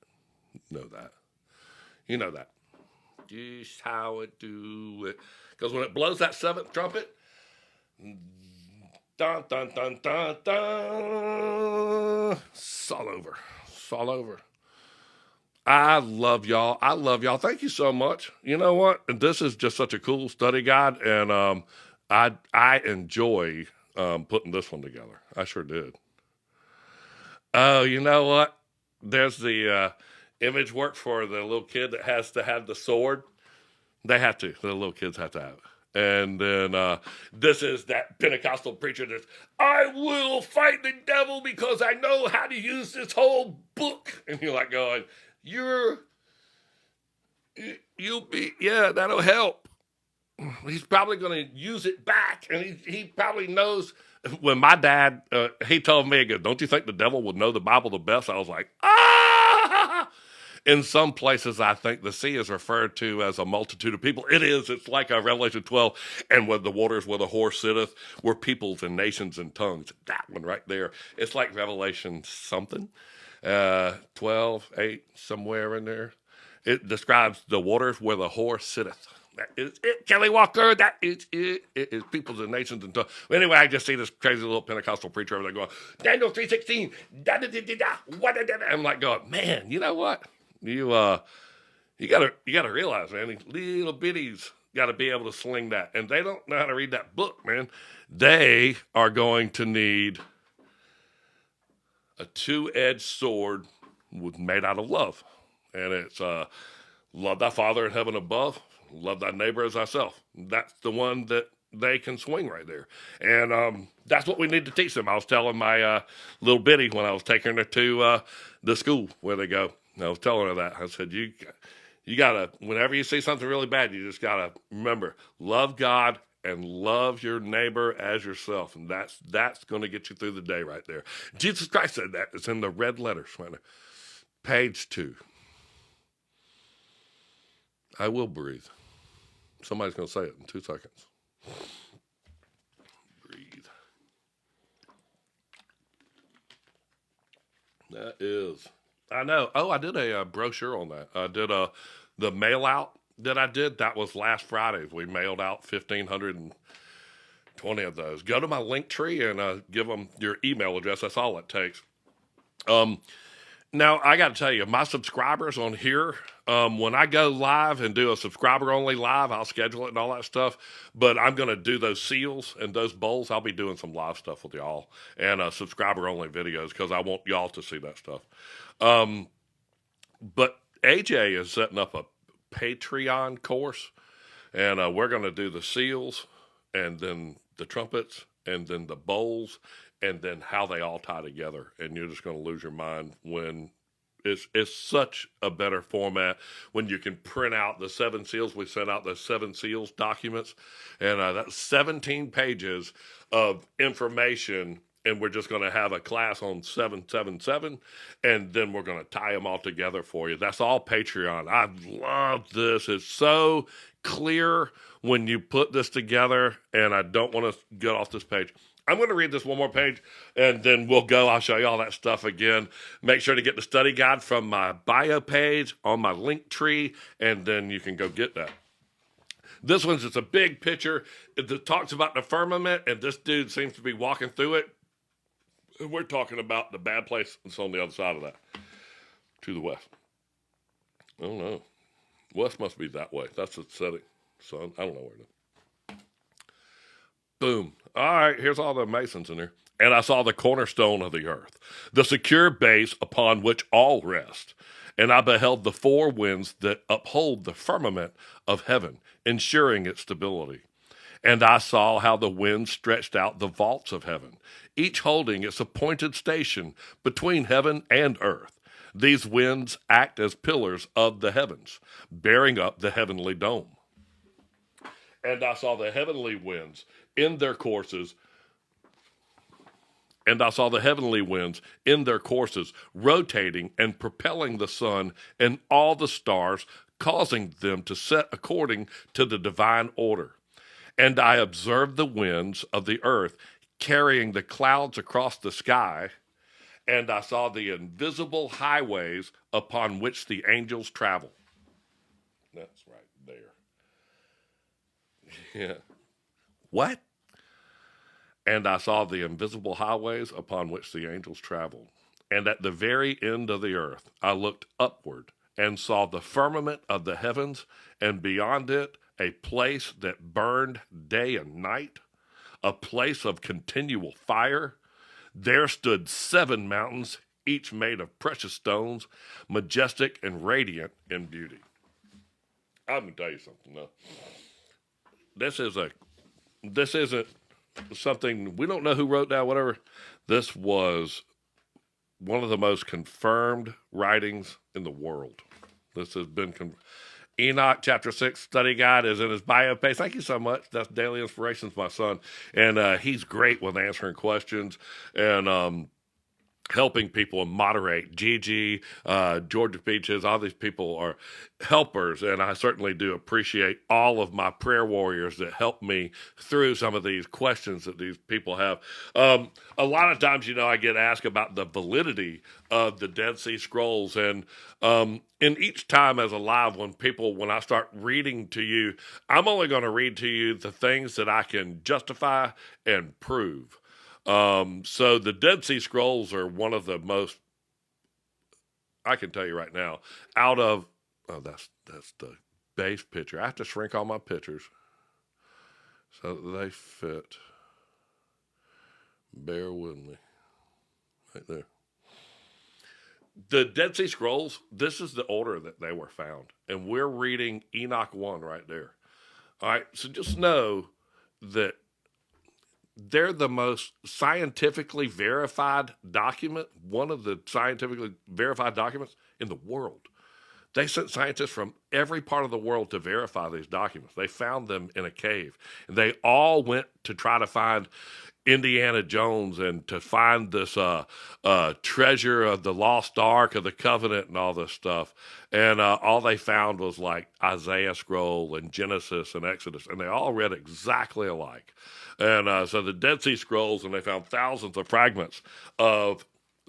You know that. Just how it do it. Because when it blows that 7th trumpet, dun, dun, dun, dun, dun. It's all over. It's all over. I love y'all. Thank you so much. You know what? This is just such a cool study guide, and I enjoy putting this one together. I sure did. Oh, you know what? There's the image work for the little kid that has to have the sword. They have to. The little kids have to have it. And then this is that Pentecostal preacher that's, I will fight the devil because I know how to use this whole book. And you're like going, yeah, that'll help. He's probably going to use it back. And he probably knows. When my dad, he told me, don't you think the devil would know the Bible the best? I was like, ah! In some places, I think the sea is referred to as a multitude of people. It is. It's like Revelation 12, and where the waters where the horse sitteth, were peoples and nations and tongues. That one right there. It's like Revelation something, 12, 8, somewhere in there. It describes the waters where the horse sitteth. That is it, Kelly Walker. That is it. It is peoples and nations and tongues. Anyway, I just see this crazy little Pentecostal preacher over there going, Daniel 3:16, I'm like going, man, you know what? You gotta realize, man, these little bitties gotta be able to sling that. And they don't know how to read that book, man. They are going to need a 2-edged sword made out of love. And it's love thy Father in heaven above, love thy neighbor as thyself. That's the one that they can swing right there. And that's what we need to teach them. I was telling my little bitty when I was taking her to the school where they go. I was telling her that. I said, you You gotta, whenever you see something really bad, you just gotta remember, love God and love your neighbor as yourself, and that's going to get you through the day right there. Jesus Christ said that. It's in the red letters right there. Page 2. I will breathe. Somebody's going to say it in 2 seconds. Breathe. That is. I know. Oh, I did a brochure on that. I did the mail out that I did. That was last Friday. We mailed out 1,520 of those. Go to my link tree and give them your email address. That's all it takes. Now, I got to tell you, my subscribers on here, when I go live and do a subscriber-only live, I'll schedule it and all that stuff, but I'm going to do those seals and those bowls. I'll be doing some live stuff with y'all and subscriber-only videos because I want y'all to see that stuff. But AJ is setting up a Patreon course, and we're going to do the seals and then the trumpets and then the bowls and then how they all tie together, and you're just going to lose your mind when it's such a better format when you can print out the 7 seals. We sent out the 7 seals documents, and that's 17 pages of information, and we're just going to have a class on 777, and then we're going to tie them all together for you. That's all Patreon. I love this. It's so clear when you put this together, and I don't want to get off this page. I'm going to read this one more page, and then we'll go. I'll show you all that stuff again. Make sure to get the study guide from my bio page on my link tree, and then you can go get that. This one's just a big picture. It talks about the firmament, and this dude seems to be walking through it. We're talking about the bad place that's on the other side of that, to the west. I don't know. West must be that way. That's the setting, sun. I don't know where it is. Boom. All right, here's all the masons in there. And I saw the cornerstone of the earth, the secure base upon which all rest. And I beheld the 4 winds that uphold the firmament of heaven, ensuring its stability. And I saw how the winds stretched out the vaults of heaven, each holding its appointed station between heaven and earth. These winds act as pillars of the heavens, bearing up the heavenly dome. And I saw the heavenly winds in their courses, rotating and propelling the sun and all the stars, causing them to set according to the divine order. And I observed the winds of the earth carrying the clouds across the sky, and I saw the invisible highways upon which the angels travel. That's right there. Yeah. What? And I saw the invisible highways upon which the angels traveled. And at the very end of the earth, I looked upward and saw the firmament of the heavens, and beyond it, a place that burned day and night, a place of continual fire. There stood 7 mountains, each made of precious stones, majestic and radiant in beauty. I'm going to tell you something, though. This isn't something, we don't know who wrote that, whatever. This was one of the most confirmed writings in the world. This has been Enoch chapter 6 study guide is in his bio page. Thank you so much. That's Daily Inspirations, my son. And he's great with answering questions and helping people and moderate. Gigi, Georgia Peaches, all these people are helpers, and I certainly do appreciate all of my prayer warriors that help me through some of these questions that these people have. A lot of times, I get asked about the validity of the Dead Sea Scrolls, and in each time as a live when I start reading to you, I'm only going to read to you the things that I can justify and prove. So the Dead Sea Scrolls are one of the most, I can tell you right now, that's the base picture. I have to shrink all my pictures so that they fit. Bear with me. Right there. The Dead Sea Scrolls, this is the order that they were found. And we're reading Enoch 1 right there. All right, so just know that they're the most scientifically verified document, one of the scientifically verified documents in the world. They sent scientists from every part of the world to verify these documents. They found them in a cave. And they all went to try to find Indiana Jones and to find this treasure of the lost ark of the covenant and all this stuff. And all they found was like Isaiah scroll and Genesis and Exodus, and they all read exactly alike. And so the Dead Sea Scrolls, and they found thousands of fragments of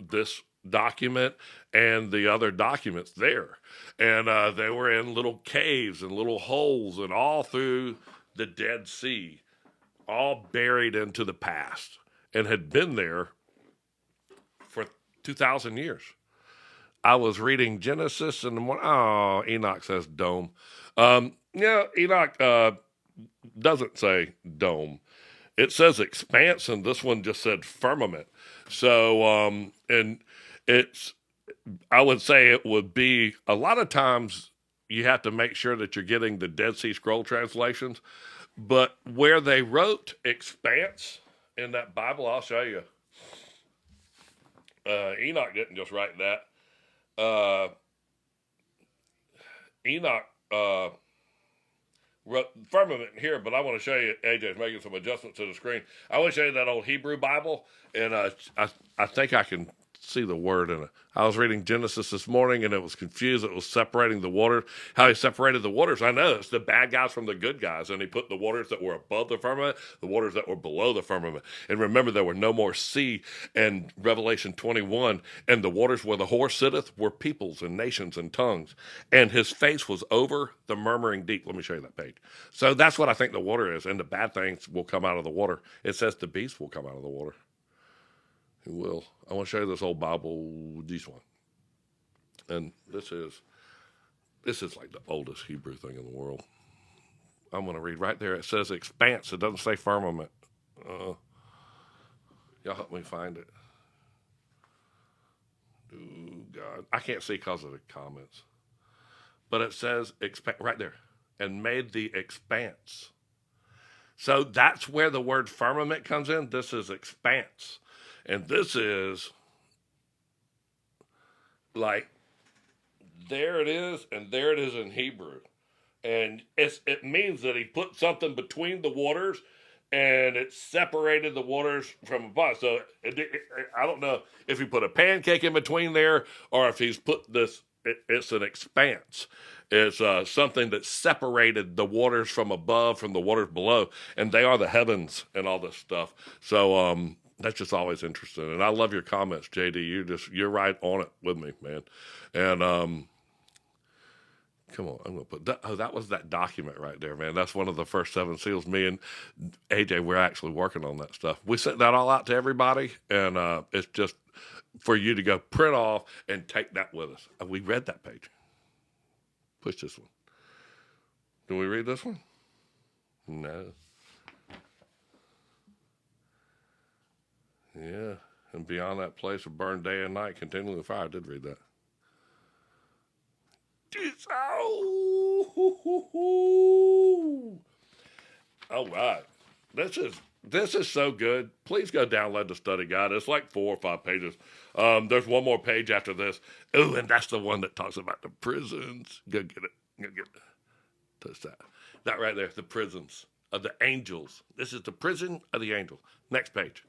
this document and the other documents there. And they were in little caves and little holes and all through the Dead Sea, all buried into the past, and had been there for 2,000 years. I was reading Genesis, and Enoch says dome. Yeah, Enoch doesn't say dome. It says expanse, and this one just said firmament. So, and it's, I would say it would be, a lot of times you have to make sure that you're getting the Dead Sea Scroll translations, but where they wrote expanse in that Bible, I'll show you. Enoch didn't just write that. Enoch wrote firmament here, but I want to show you, AJ's making some adjustments to the screen. I want to show you that old Hebrew Bible, and I think I can see the word in it. I was reading Genesis this morning, and it was confused. It was separating the water. How he separated the waters, I know it's the bad guys from the good guys, and he put the waters that were above the firmament, the waters that were below the firmament. And remember, there were no more sea, and Revelation 21, and the waters where the horse sitteth were peoples and nations and tongues, and his face was over the murmuring deep. Let me show you that page. So that's what I think the water is, and the bad things will come out of the water. It says the beast will come out of the water. Who will? I want to show you this old Bible, this one. And this is like the oldest Hebrew thing in the world. I'm going to read right there. It says expanse. It doesn't say firmament. Y'all help me find it. Oh, God. I can't see because of the comments. But it says right there. And made the expanse. So that's where the word firmament comes in. This is expanse. And this is like, there it is, and there it is in Hebrew. And it means that he put something between the waters, and it separated the waters from above. So I don't know if he put a pancake in between there, or if he's put this, it's an expanse. It's something that separated the waters from above from the waters below, and they are the heavens and all this stuff. So, that's just always interesting. And I love your comments, JD. You're right on it with me, man. And come on, I'm going to put that. Oh, that was that document right there, man. That's one of the first 7 seals. Me and AJ, we're actually working on that stuff. We sent that all out to everybody, and it's just for you to go print off and take that with us. We read that page. Push this one. Can we read this one? No. Yeah, and beyond that place of burned day and night, continually with fire. I did read that. All right. This is so good. Please go download the study guide. It's like 4 or 5 pages. There's one more page after this. Oh, and that's the one that talks about the prisons. Go get it. Go get it. Touch that. That right there, the prisons of the angels. This is the prison of the angels. Next page.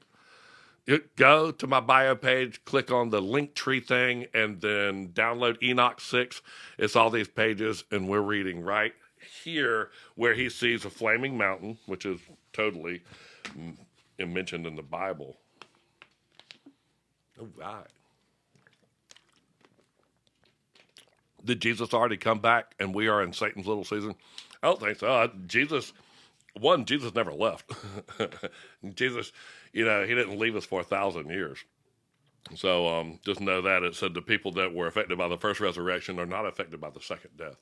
You go to my bio page, click on the link tree thing, and then download Enoch 6. It's all these pages, and we're reading right here where he sees a flaming mountain, which is totally mentioned in the Bible. All right. Did Jesus already come back, and we are in Satan's little season? I don't think so. Jesus never left. Jesus, he didn't leave us for 1,000 years. So just know that. It said the people that were affected by the first resurrection are not affected by the second death.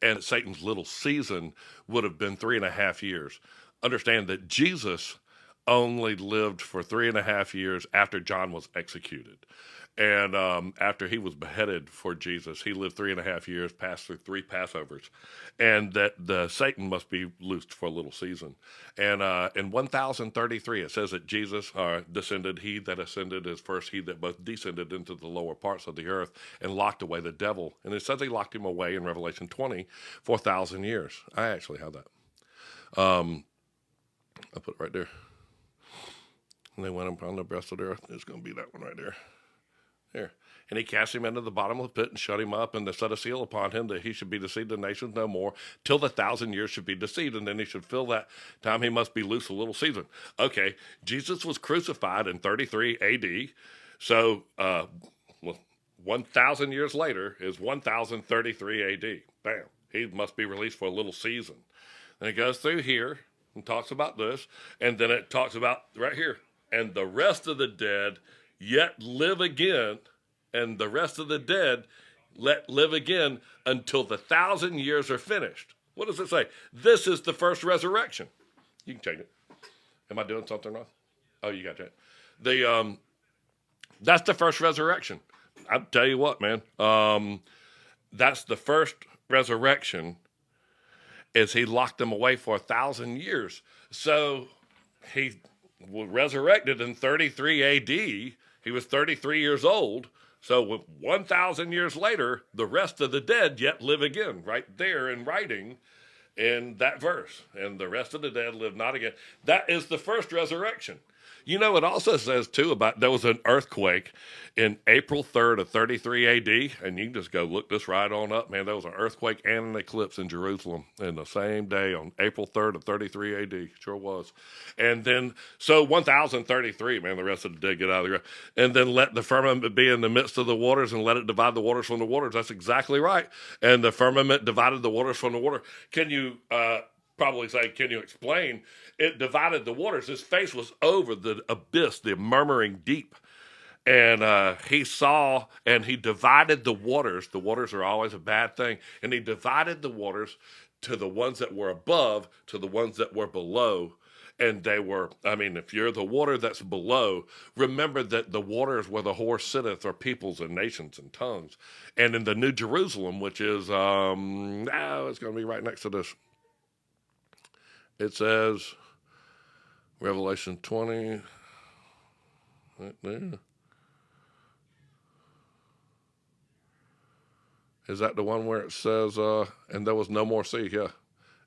And Satan's little season would have been 3.5 years. Understand that Jesus only lived for 3.5 years after John was executed. And after he was beheaded for Jesus, he lived 3.5 years, passed through 3 Passovers, and that the Satan must be loosed for a little season. And in 1033, it says that Jesus descended. He that ascended is first he that both descended into the lower parts of the earth and locked away the devil. And it says he locked him away in Revelation 20 for 1,000 years. I actually have that. I'll put it right there. And they went upon the breast of the earth. It's going to be that one right there. There. And he cast him into the bottom of the pit and shut him up, and they set a seal upon him that he should be deceived the nations no more, till the 1,000 years should be deceived, and then he should fill that time he must be loose a little season. Okay, Jesus was crucified in 33 AD, so 1,000 years later is 1033 AD. Bam. He must be released for a little season. And it goes through here and talks about this, and then it talks about right here, and the rest of the dead yet live again, and the rest of the dead let live again until the 1,000 years are finished. What does it say? This is the first resurrection. You can change it. Am I doing something wrong? Oh, you got that. That's the first resurrection. I'll tell you what, man. That's the first resurrection. Is he locked them away for 1,000 years? So he was resurrected in 33 AD. He was 33 years old. So 1,000 years later, the rest of the dead yet live again, right there in writing in that verse. And the rest of the dead live not again. That is the first resurrection. You know, it also says, too, about there was an earthquake in April 3rd of 33 AD, and you can just go look this right on up, man. There was an earthquake and an eclipse in Jerusalem in the same day on April 3rd of 33 AD. Sure was. And then, so 1033, man, the rest of the dead get out of the ground. And then let the firmament be in the midst of the waters and let it divide the waters from the waters. That's exactly right. And the firmament divided the waters from the water. Can you probably say, can you explain? It divided the waters. His face was over the abyss, the murmuring deep. And he saw, and he divided the waters. The waters are always a bad thing. And he divided the waters to the ones that were above, to the ones that were below. And they were, I mean, if you're the water that's below, remember that the waters where the horse sitteth are peoples and nations and tongues. And in the New Jerusalem, which is, it's going to be right next to this. It says, Revelation 20, right there. Is that the one where it says, and there was no more sea? Yeah.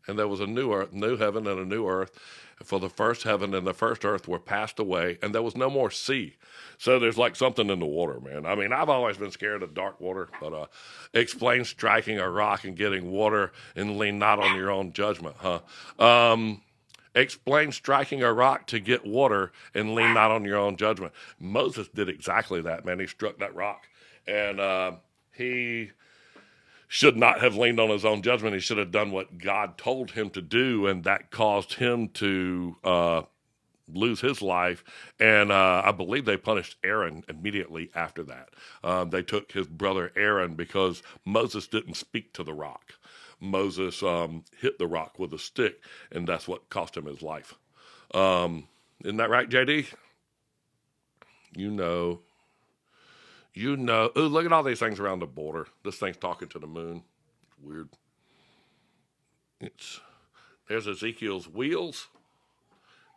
And there was a new earth, new heaven and a new earth. For the first heaven and the first earth were passed away, and there was no more sea. So there's like something in the water, man. I mean, I've always been scared of dark water, but explain striking a rock and getting water and lean not on your own judgment, huh? Explain striking a rock to get water and lean not on your own judgment. Moses did exactly that, man. He struck that rock, and he should not have leaned on his own judgment. He should have done what God told him to do, and that caused him to lose his life. And I believe they punished Aaron immediately after that. They took his brother Aaron because Moses didn't speak to the rock. Moses hit the rock with a stick, and that's what cost him his life. Isn't that right, JD? You know. Ooh, look at all these things around the border. This thing's talking to the moon. It's weird. There's Ezekiel's wheels.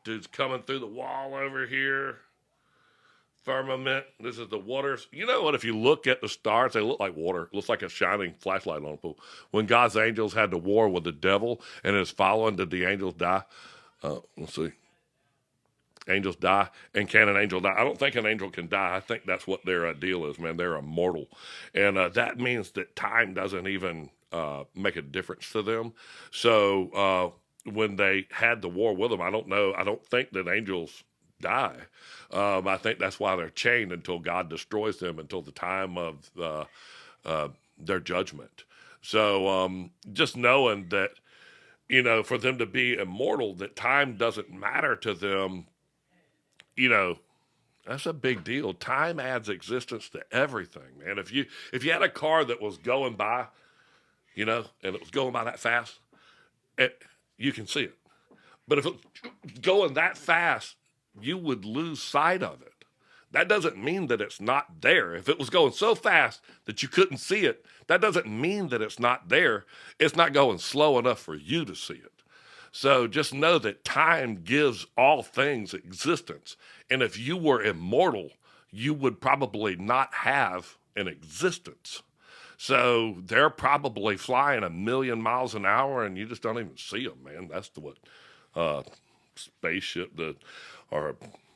Dude's coming through the wall over here. Firmament. This is the waters. You know what? If you look at the stars, they look like water. It looks like a shining flashlight on a pool. When God's angels had to war with the devil and is following, did the angels die? Let's see. Angels die, and can an angel die? I don't think an angel can die. I think that's what their deal is, man. They're immortal, and that means that time doesn't even make a difference to them. So when they had the war with them, I don't think that angels die. I think that's why they're chained until God destroys them, until the time of their judgment. So just knowing that, you know, for them to be immortal, that time doesn't matter to them. You know, that's a big deal. Time adds existence to everything, man. If you had a car that was going by, you know, and it was going by that fast, you can see it. But if it's going that fast, you would lose sight of it. that doesn't mean that it's not there. If it was going so fast that you couldn't see it, that doesn't mean that it's not there. It's not going slow enough for you to see it. So just know that time gives all things existence. And if you were immortal, you would probably not have an existence. So they're probably flying 1,000,000 miles an hour and you just don't even see them, man. That's what spaceship, or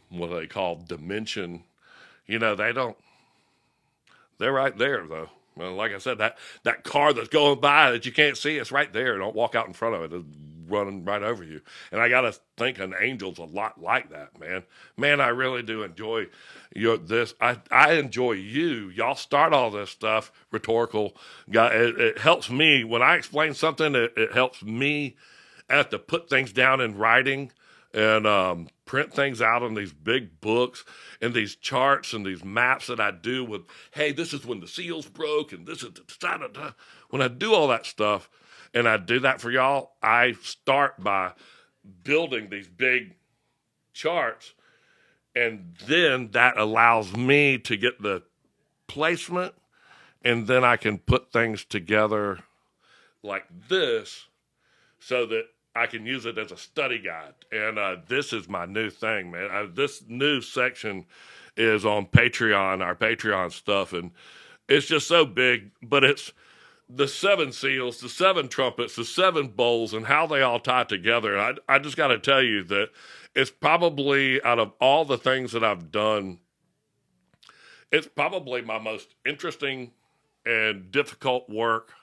what they call dimension. They're right there though. Well, like I said, that car that's going by that you can't see, it's right there. Don't walk out in front of it. It's running right over you. And I got to think an angel's a lot like that, man. Man, I really do enjoy this. I enjoy you. Y'all start all this stuff, rhetorical. It helps me. When I explain something, it helps me. I have to put things down in writing and print things out on these big books and these charts and these maps that I do with, hey, this is when the seals broke and this is da-da-da. When I do all that stuff and I do that for y'all, I start by building these big charts, and then that allows me to get the placement, and then I can put things together like this so that I can use it as a study guide. And this is my new thing, man. This new section is on Patreon, our Patreon stuff, and it's just so big, but it's the 7 seals, the 7 trumpets, the 7 bowls, and how they all tie together. And I just got to tell you that it's probably, out of all the things that I've done, it's probably my most interesting and difficult work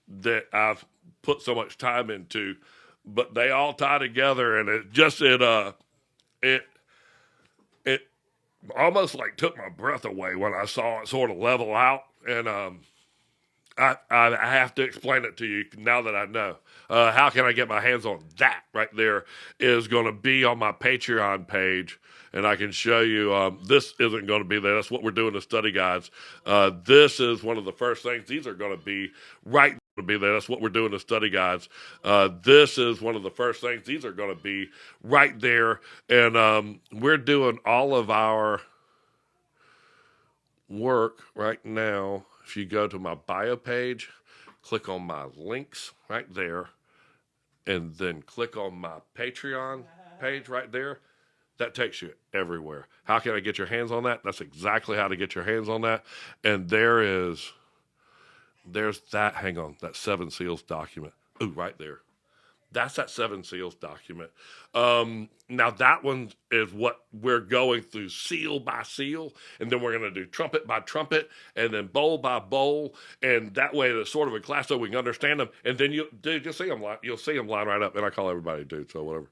that I've put so much time into. But they all tie together, and it almost like took my breath away when I saw it sort of level out. And I have to explain it to you now that I know. How can I get my hands on that right there is going to be on my Patreon page, and I can show you. This isn't going to be there. That's what we're doing, the study guides. This is one of the first things. These are going to be right to be there. That's what we're doing, the study guides. This is one of the first things. These are going to be right there, and we're doing all of our work right now. If you go to my bio page, click on my links right there, and then click on my Patreon page right there, that takes you everywhere. How can I get your hands on that? That's exactly how to get your hands on that. And there's that, hang on, that 7 seals document. Ooh, right there. That's that 7 seals document. Now that one is what we're going through seal by seal, and then we're going to do trumpet by trumpet, and then bowl by bowl, and that way it's sort of a class so we can understand them. And then you'll see them line right up, and I call everybody dude, so whatever.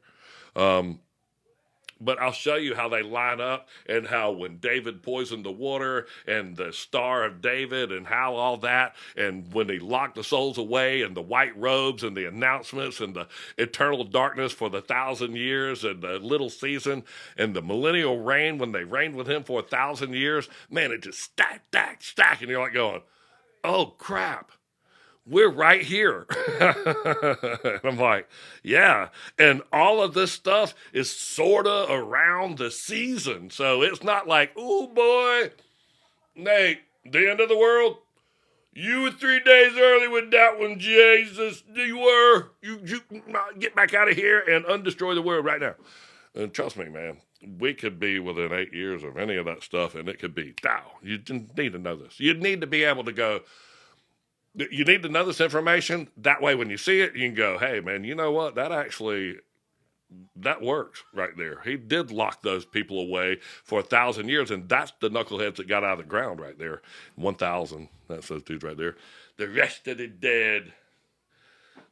But I'll show you how they line up, and how when David poisoned the water and the Star of David and how all that, and when he locked the souls away and the white robes and the announcements and the eternal darkness for the 1,000 years and the little season and the millennial reign when they reigned with him for 1,000 years, man, it just stack. And you're like going, oh, crap. We're right here. And I'm like, yeah. And all of this stuff is sort of around the season. So it's not like, oh boy, Nate, the end of the world. You were 3 days early with that one, Jesus. You were. You get back out of here and undestroy the world right now. And trust me, man, we could be within 8 years of any of that stuff, and it could be, you need to know this. You need to be able to go, you need to know this information. That way, when you see it, you can go, hey, man, you know what? That works right there. He did lock those people away for 1,000 years, and that's the knuckleheads that got out of the ground right there. 1,000. That's those dudes right there. The rest of the dead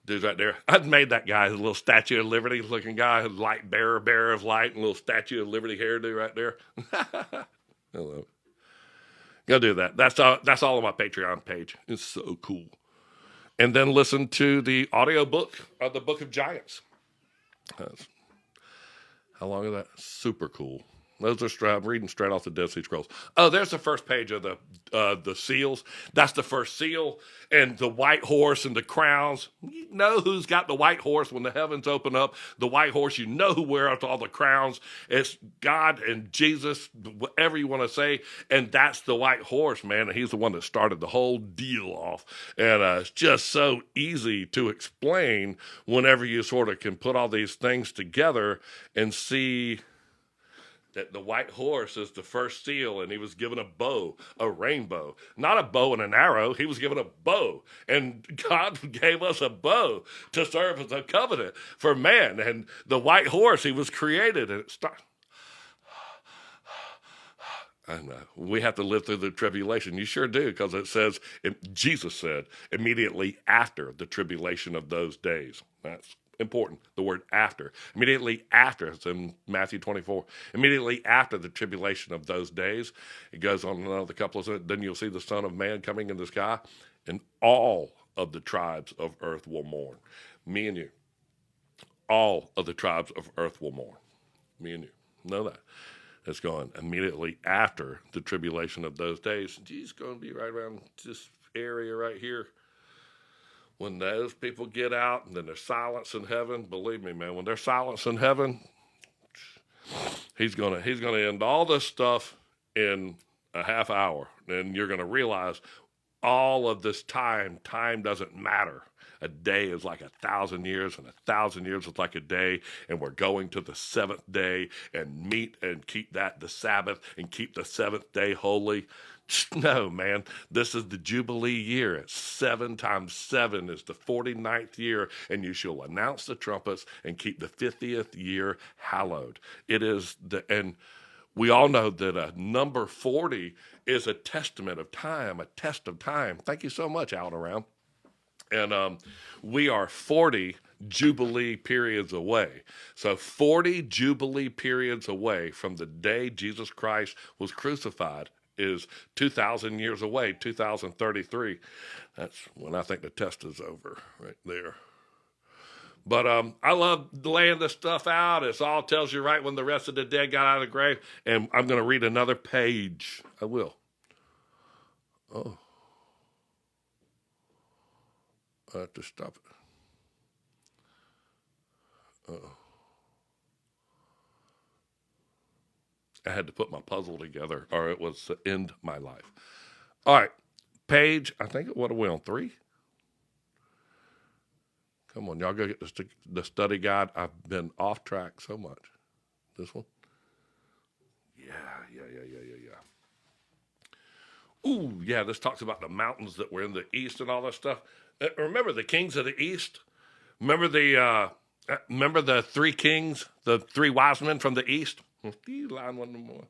dudes right there. I'd made that guy a little Statue of Liberty looking guy, light bearer of light, and a little Statue of Liberty hairdo right there. Hello. Go do that. That's all on my Patreon page. It's so cool. And then listen to the audiobook of the Book of Giants. How long is that? Super cool. I'm reading straight off the Dead Sea Scrolls. Oh, there's the first page of the seals. That's the first seal, and the white horse and the crowns. You know who's got the white horse when the heavens open up. The white horse, you know who wears all the crowns. It's God and Jesus, whatever you want to say, and that's the white horse, man. And he's the one that started the whole deal off. And it's just so easy to explain whenever you sort of can put all these things together and see that the white horse is the first seal, and he was given a bow, a rainbow. Not a bow and an arrow. He was given a bow. And God gave us a bow to serve as a covenant for man. And the white horse, he was created. And it started. I know. We have to live through the tribulation. You sure do, because it says, Jesus said, immediately after the tribulation of those days. That's important. The word after. Immediately after. It's in Matthew 24. Immediately after the tribulation of those days. It goes on another couple of. Then you'll see the Son of Man coming in the sky, and all of the tribes of earth will mourn. Me and you. All of the tribes of earth will mourn. Me and you. Know that. It's going immediately after the tribulation of those days. Jesus going to be right around this area right here. When those people get out and then there's silence in heaven, believe me, man, when there's silence in heaven, he's gonna end all this stuff in a half hour. And you're going to realize all of this time doesn't matter. A day is like 1,000 years, and 1,000 years is like a day, and we're going to the seventh day and meet and keep that the Sabbath and keep the seventh day holy. No, man, this is the Jubilee year. It's 7 times 7 is the 49th year, and you shall announce the trumpets and keep the 50th year hallowed. It is and we all know that number 40 is a testament of time, a test of time. Thank you so much, Out Around. And we are 40 Jubilee periods away. So 40 Jubilee periods away from the day Jesus Christ was crucified is 2,000 years away, 2033. That's when I think the test is over, right there. But I love laying this stuff out. It all tells you right when the rest of the dead got out of the grave. And I'm going to read another page. I will. Oh. I have to stop it. Uh-oh. I had to put my puzzle together, or it was to end my life. All right, page, I think, what are we on, 3? Come on, y'all go get the study guide. I've been off track so much. This one? Yeah. Ooh, yeah, this talks about the mountains that were in the east and all that stuff. Remember the kings of the east? Remember the 3 kings, the 3 wise men from the east? Line one more.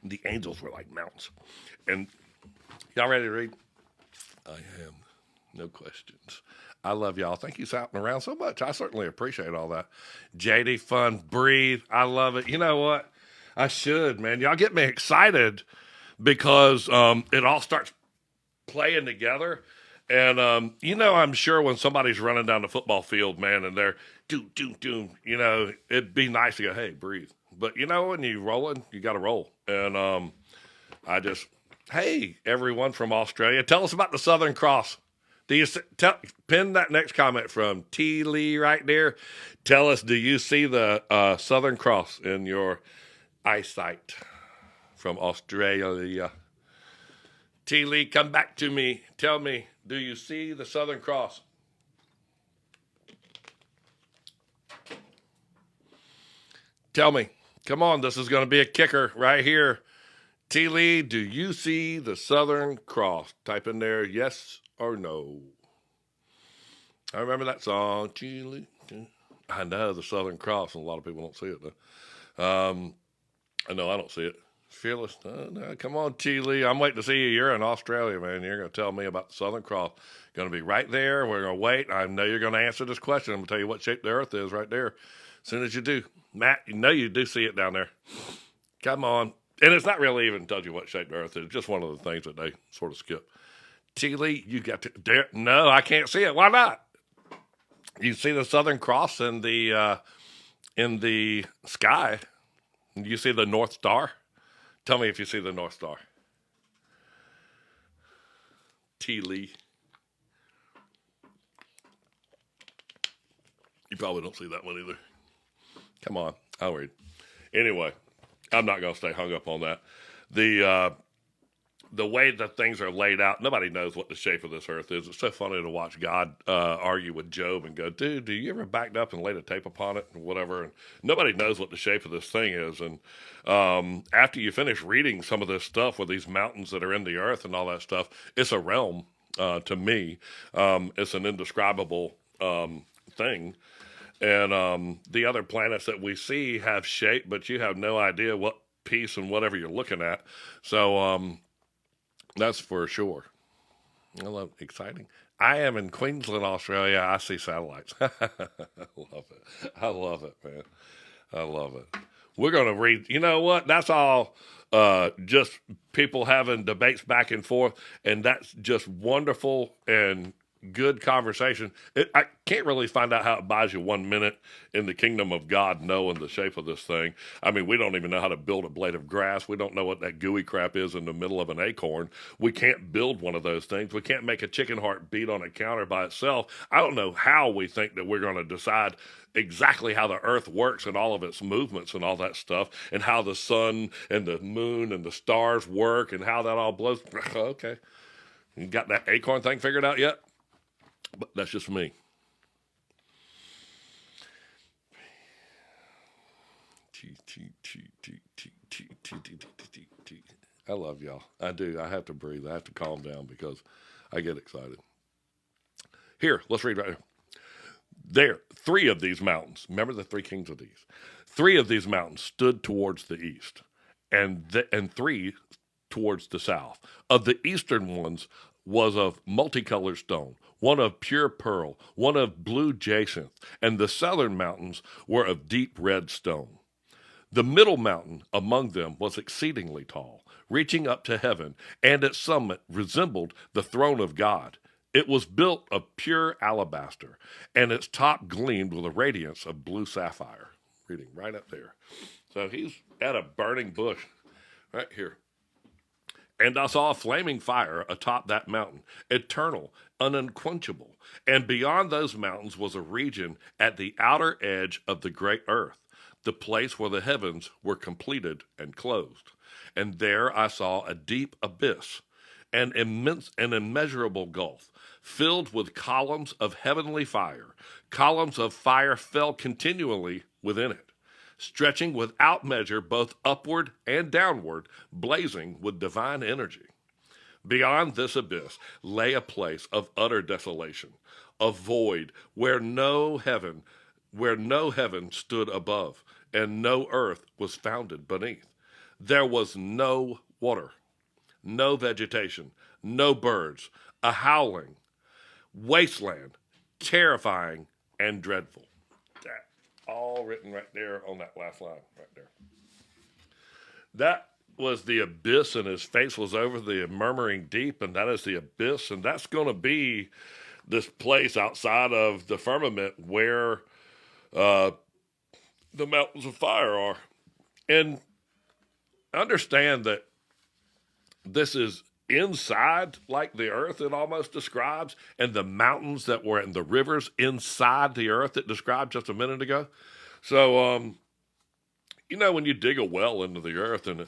The angels were like mountains. And y'all ready to read? I am. No questions. I love y'all. Thank you for shouting around so much. I certainly appreciate all that. JD, fun, breathe. I love it. You know what? I should, man. Y'all get me excited because it all starts playing together. And, I'm sure when somebody's running down the football field, man, and they're doom, it'd be nice to go, hey, breathe. But, when you're rolling, you got to roll. And hey, everyone from Australia, tell us about the Southern Cross. Pin that next comment from T. Lee right there. Tell us, do you see the Southern Cross in your eyesight from Australia? T. Lee, come back to me. Tell me, do you see the Southern Cross? Tell me. Come on, this is going to be a kicker right here. T. Lee, do you see the Southern Cross? Type in there yes or no. I remember that song. T. Lee. I know the Southern Cross, and a lot of people don't see it, though. I know I don't see it. Fearless. No, come on, T. Lee. I'm waiting to see you. You're in Australia, man. You're going to tell me about the Southern Cross. Going to be right there. We're going to wait. I know you're going to answer this question. I'm going to tell you what shape the earth is right there. As soon as you do. Matt, you do see it down there. Come on. And it's not really even tells you what shape the earth is. It's just one of the things that they sort of skip. T. Lee, you got to. No, I can't see it. Why not? You see the Southern Cross in the in the sky, you see the North Star? Tell me if you see the North Star. T. Lee. You probably don't see that one either. Come on, I'll read. Anyway, I'm not going to stay hung up on that. The way that things are laid out, nobody knows what the shape of this earth is. It's so funny to watch God argue with Job and go, dude, do you ever backed up and laid a tape upon it and whatever? And nobody knows what the shape of this thing is. And after you finish reading some of this stuff with these mountains that are in the earth and all that stuff, it's a realm to me. It's an indescribable thing. And the other planets that we see have shape, but you have no idea what piece and whatever you're looking at. So that's for sure. I love exciting. I am in Queensland, Australia. I see satellites. I love it. I love it, man. I love it. We're going to read. You know what? That's all just people having debates back and forth. And that's just wonderful and good conversation. I can't really find out how it buys you 1 minute in the kingdom of God knowing the shape of this thing. I mean, we don't even know how to build a blade of grass. We don't know what that gooey crap is in the middle of an acorn. We can't build one of those things. We can't make a chicken heart beat on a counter by itself. I don't know how we think that we're going to decide exactly how the earth works and all of its movements and all that stuff, and how the sun and the moon and the stars work and how that all blows. Okay. You got that acorn thing figured out yet? But that's just me. I love y'all. I do. I have to breathe. I have to calm down because I get excited. Here, let's read right here. There, 3 of these mountains, remember the 3 kings of these, 3 of these mountains stood towards the east, and 3 towards the south. Of the eastern ones was of multicolored stone, one of pure pearl, one of blue jacinth, and the southern mountains were of deep red stone. The middle mountain among them was exceedingly tall, reaching up to heaven, and its summit resembled the throne of God. It was built of pure alabaster, and its top gleamed with a radiance of blue sapphire. Reading right up there. So he's at a burning bush right here. And I saw a flaming fire atop that mountain, eternal, unquenchable. And beyond those mountains was a region at the outer edge of the great earth, the place where the heavens were completed and closed. And there I saw a deep abyss, an immeasurable gulf, filled with columns of heavenly fire. Columns of fire fell continually within it, stretching without measure both upward and downward, blazing with divine energy. Beyond this abyss lay a place of utter desolation, a void where no heaven stood above, and no earth was founded beneath. There was no water, no vegetation, no birds, a howling wasteland, terrifying and dreadful. That all written right there on that last line right there. That was the abyss, and his face was over the murmuring deep, and that is the abyss, and that's going to be this place outside of the firmament where the mountains of fire are. And understand that this is inside, like the earth it almost describes, and the mountains that were in the rivers inside the earth it described just a minute ago. So, when you dig a well into the earth and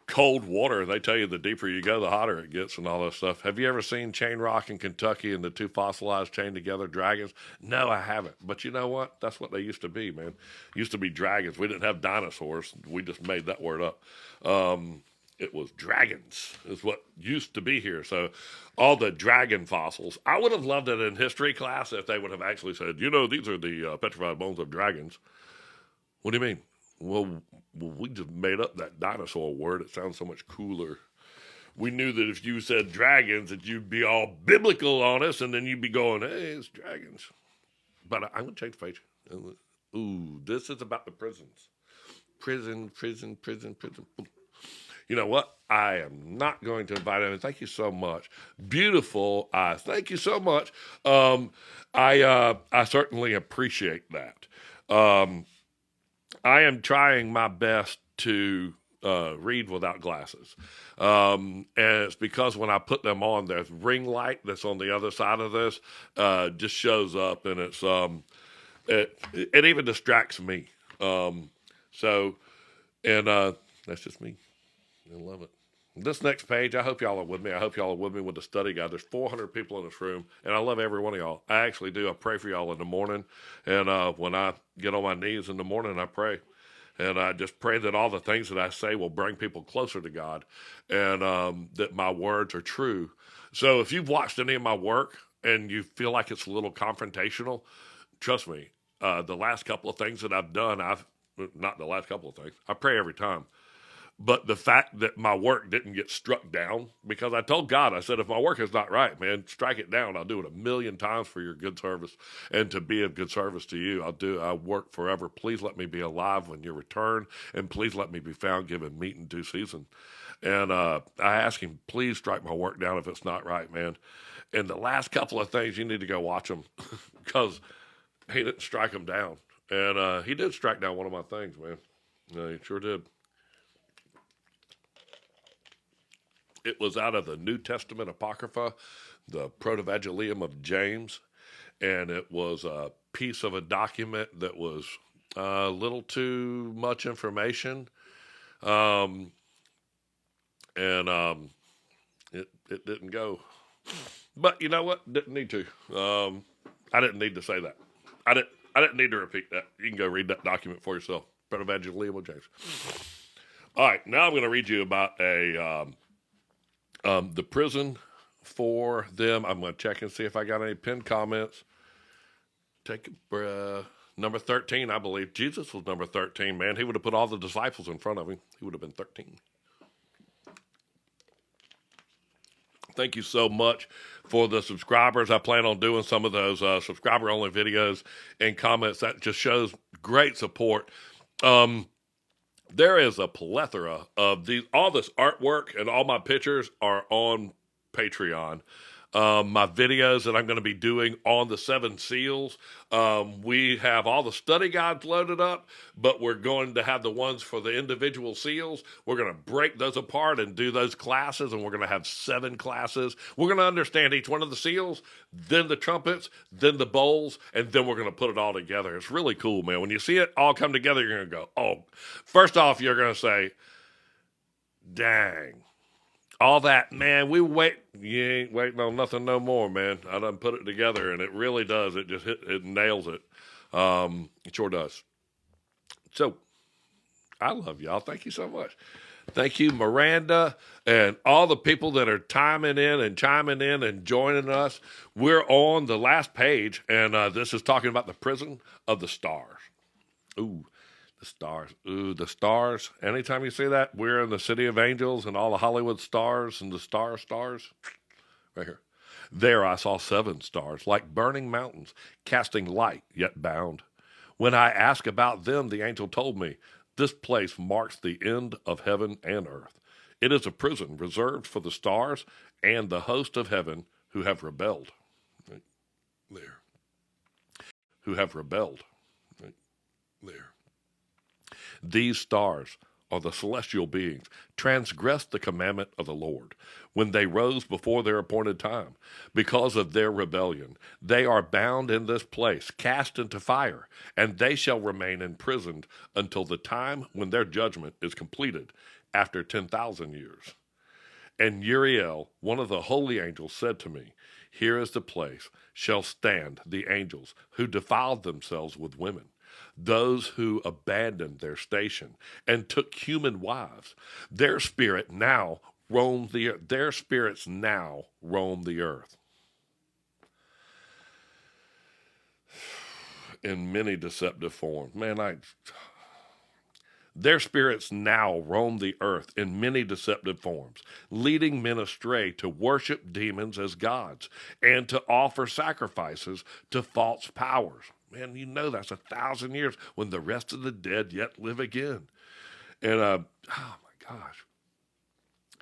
cold water, they tell you the deeper you go, the hotter it gets and all that stuff. Have you ever seen Chain Rock in Kentucky and the 2 fossilized chained together dragons? No, I haven't. But you know what? That's what they used to be, man. Used to be dragons. We didn't have dinosaurs. We just made that word up. It was dragons is what used to be here. So all the dragon fossils, I would have loved it in history class if they would have actually said, these are the petrified bones of dragons. What do you mean? Well, we just made up that dinosaur word. It sounds so much cooler. We knew that if you said dragons, that you'd be all biblical on us, and then you'd be going, hey, it's dragons. But I'm going to change the page. Ooh, this is about the prisons. Prison. You know what? I am not going to invite him. Thank you so much. Beautiful eyes. Thank you so much. I certainly appreciate that. I am trying my best to read without glasses. And it's because when I put them on, there's ring light that's on the other side of this, just shows up, and it even distracts me. So, and that's just me. I love it. This next page, I hope y'all are with me. I hope y'all are with me with the study guide. There's 400 people in this room, and I love every one of y'all. I actually do. I pray for y'all in the morning, and when I get on my knees in the morning, I pray. And I just pray that all the things that I say will bring people closer to God, and that my words are true. So if you've watched any of my work and you feel like it's a little confrontational, trust me, the last couple of things that I've done, not the last couple of things, I pray every time. But the fact that my work didn't get struck down, because I told God, I said, if my work is not right, man, strike it down. I'll do it 1,000,000 times for your good service and to be of good service to you. I work forever. Please let me be alive when you return, and please let me be found giving meat in due season. And I ask him, please strike my work down if it's not right, man. And the last couple of things, you need to go watch them because he didn't strike them down. And he did strike down one of my things, man. He sure did. It was out of the New Testament Apocrypha, the Protevangelium of James, and it was a piece of a document that was a little too much information, and it didn't go. But you know what? Didn't need to. I didn't need to say that. I didn't need to repeat that. You can go read that document for yourself. Protevangelium of James. All right, now I'm going to read you about the prison for them. I'm going to check and see if I got any pinned comments. Take a breath. Number 13, I believe. Jesus was number 13, man. He would have put all the disciples in front of him. He would have been 13. Thank you so much for the subscribers. I plan on doing some of those subscriber-only videos and comments. That just shows great support. There is a plethora of these. All this artwork and all my pictures are on Patreon. My videos that I'm going to be doing on the 7 seals. We have all the study guides loaded up, but we're going to have the ones for the individual seals. We're going to break those apart and do those classes, and we're going to have 7 classes. We're going to understand each one of the seals, then the trumpets, then the bowls, and then we're going to put it all together. It's really cool, man. When you see it all come together, you're going to go, oh, first off, you're going to say, dang. All that, man, you ain't waiting on nothing no more, man. I done put it together, and it really does. It just it nails it. It sure does. So, I love y'all. Thank you so much. Thank you, Miranda, and all the people that are chiming in and joining us. We're on the last page, and this is talking about the prison of the stars. Ooh. The stars. Ooh, the stars. Anytime you see that, we're in the city of angels and all the Hollywood stars and the stars. Right here. There I saw 7 stars, like burning mountains, casting light, yet bound. When I asked about them, the angel told me, this place marks the end of heaven and earth. It is a prison reserved for the stars and the host of heaven who have rebelled. Right there. Who have rebelled. Right there. These stars are the celestial beings, transgressed the commandment of the Lord when they rose before their appointed time. Because of their rebellion, they are bound in this place, cast into fire, and they shall remain imprisoned until the time when their judgment is completed, after 10,000 years. And Uriel, one of the holy angels, said to me, here is the place shall stand the angels who defiled themselves with women, those who abandoned their station and took human wives. Their spirits now roam the earth in many deceptive forms. Man, their spirits now roam the earth in many deceptive forms, leading men astray to worship demons as gods and to offer sacrifices to false powers. Man, you know that's 1,000 years when the rest of the dead yet live again. And, oh my gosh.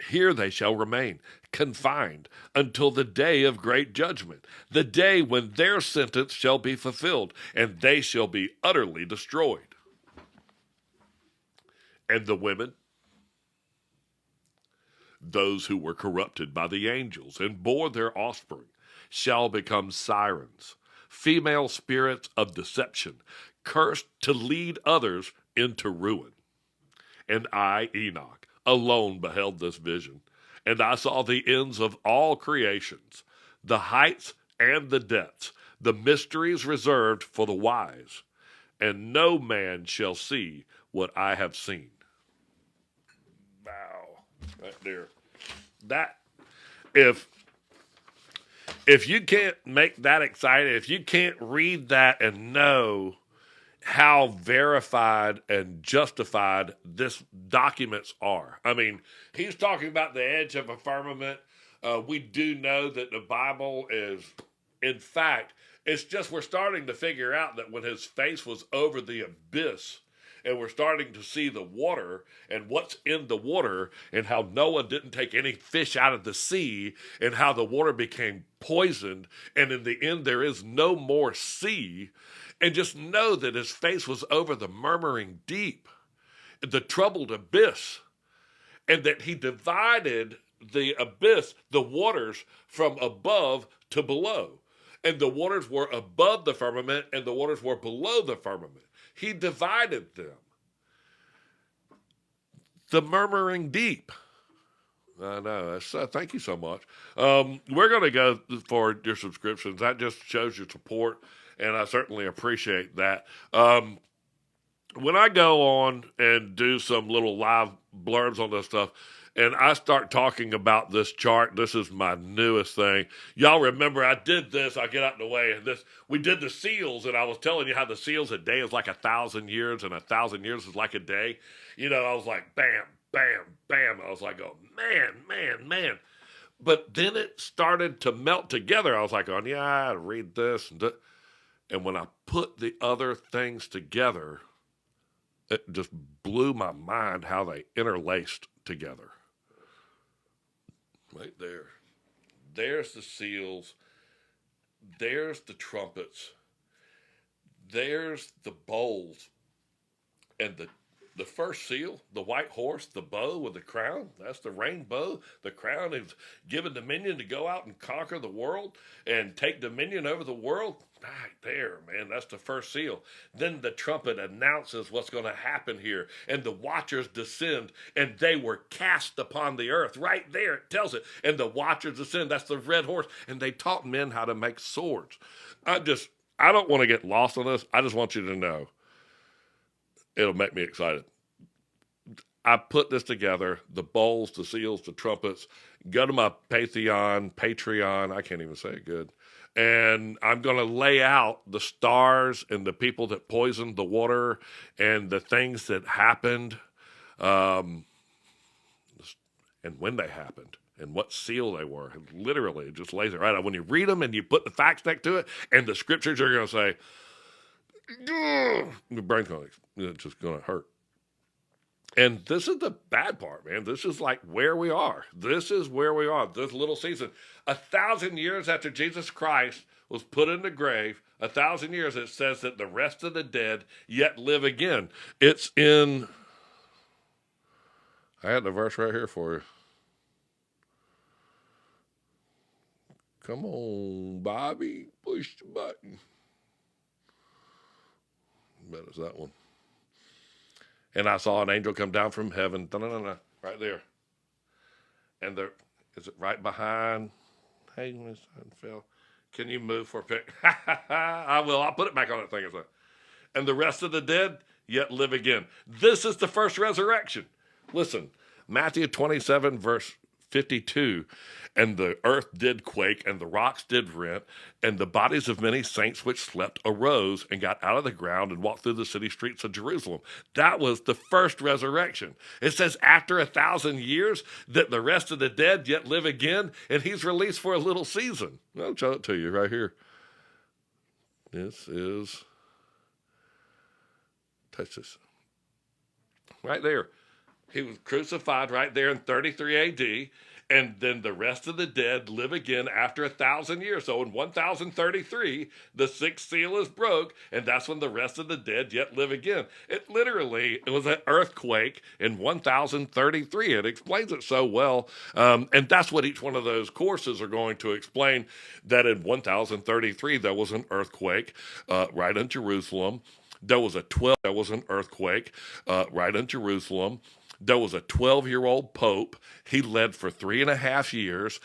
Here they shall remain, confined, until the day of great judgment, the day when their sentence shall be fulfilled, and they shall be utterly destroyed. And the women, those who were corrupted by the angels and bore their offspring, shall become sirens, female spirits of deception, cursed to lead others into ruin. And I, Enoch, alone beheld this vision, and I saw the ends of all creations, the heights and the depths, the mysteries reserved for the wise, and no man shall see what I have seen. Wow, right there. That if you can't make that excited, if you can't read that and know how verified and justified this documents are. I mean, he's talking about the edge of a firmament. We do know that the Bible is, in fact, it's just we're starting to figure out that when his face was over the abyss, and we're starting to see the water and what's in the water and how Noah didn't take any fish out of the sea and how the water became poisoned. And in the end, there is no more sea. And just know that his face was over the murmuring deep, the troubled abyss, and that he divided the abyss, the waters, from above to below. And the waters were above the firmament and the waters were below the firmament. He divided them. The murmuring deep. I know. Thank you so much. We're going to go for your subscriptions. That just shows your support, and I certainly appreciate that. When I go on and do some little live blurbs on this stuff, and I start talking about this chart, this is my newest thing. Y'all remember I did this, I'll get out of the way, and we did the seals, and I was telling you how the seals, a day is like 1,000 years, and 1,000 years is like a day. You know, I was like, bam, bam, bam. I was like, oh, man. But then it started to melt together. I was like, oh, yeah, I read this. And when I put the other things together, it just blew my mind how they interlaced together. Right there. There's the seals. There's the trumpets. There's the bowls. And the first seal, the white horse, the bow with the crown, that's the rainbow. The crown is given dominion to go out and conquer the world and take dominion over the world. Right there, man, that's the first seal. Then the trumpet announces what's going to happen here, and the watchers descend, and they were cast upon the earth. Right there, it tells it. And the watchers descend, that's the red horse, and they taught men how to make swords. I don't want to get lost on this. I just want you to know. It'll make me excited. I put this together, the bowls, the seals, the trumpets. Go to my Patreon, I can't even say it good. And I'm going to lay out the stars and the people that poisoned the water and the things that happened, and when they happened and what seal they were. And literally, it just lays it right out. When you read them and you put the facts next to it and the scriptures, you're going to say, the brain's going to, it's just going to hurt. And this is the bad part, man. This is like where we are. This is where we are, this little season. 1,000 years after Jesus Christ was put in the grave, 1,000 years, it says that the rest of the dead yet live again. It's in, I had the verse right here for you. Come on, Bobby, push the button. I bet it's that one. And I saw an angel come down from heaven, right there. And is it right behind? Hey, Miss Phil, can you move for a pic? I will. I'll put it back on that thing. And the rest of the dead yet live again. This is the first resurrection. Listen, Matthew 27, verse 52. And the earth did quake, and the rocks did rent, and the bodies of many saints which slept arose and got out of the ground and walked through the city streets of Jerusalem. That was the first resurrection. It says after 1,000 years that the rest of the dead yet live again, and he's released for a little season. I'll show it to you right here. This is, touch this. Right there. He was crucified right there in 33 AD. and then the rest of the dead live again after 1,000 years. So in 1033, the sixth seal is broke, and that's when the rest of the dead yet live again. It was an earthquake in 1033. It explains it so well. And that's what each one of those courses are going to explain, that in 1033, there was an earthquake right in Jerusalem. There was an earthquake right in Jerusalem. There was a 12-year-old pope. He led for 3.5 years.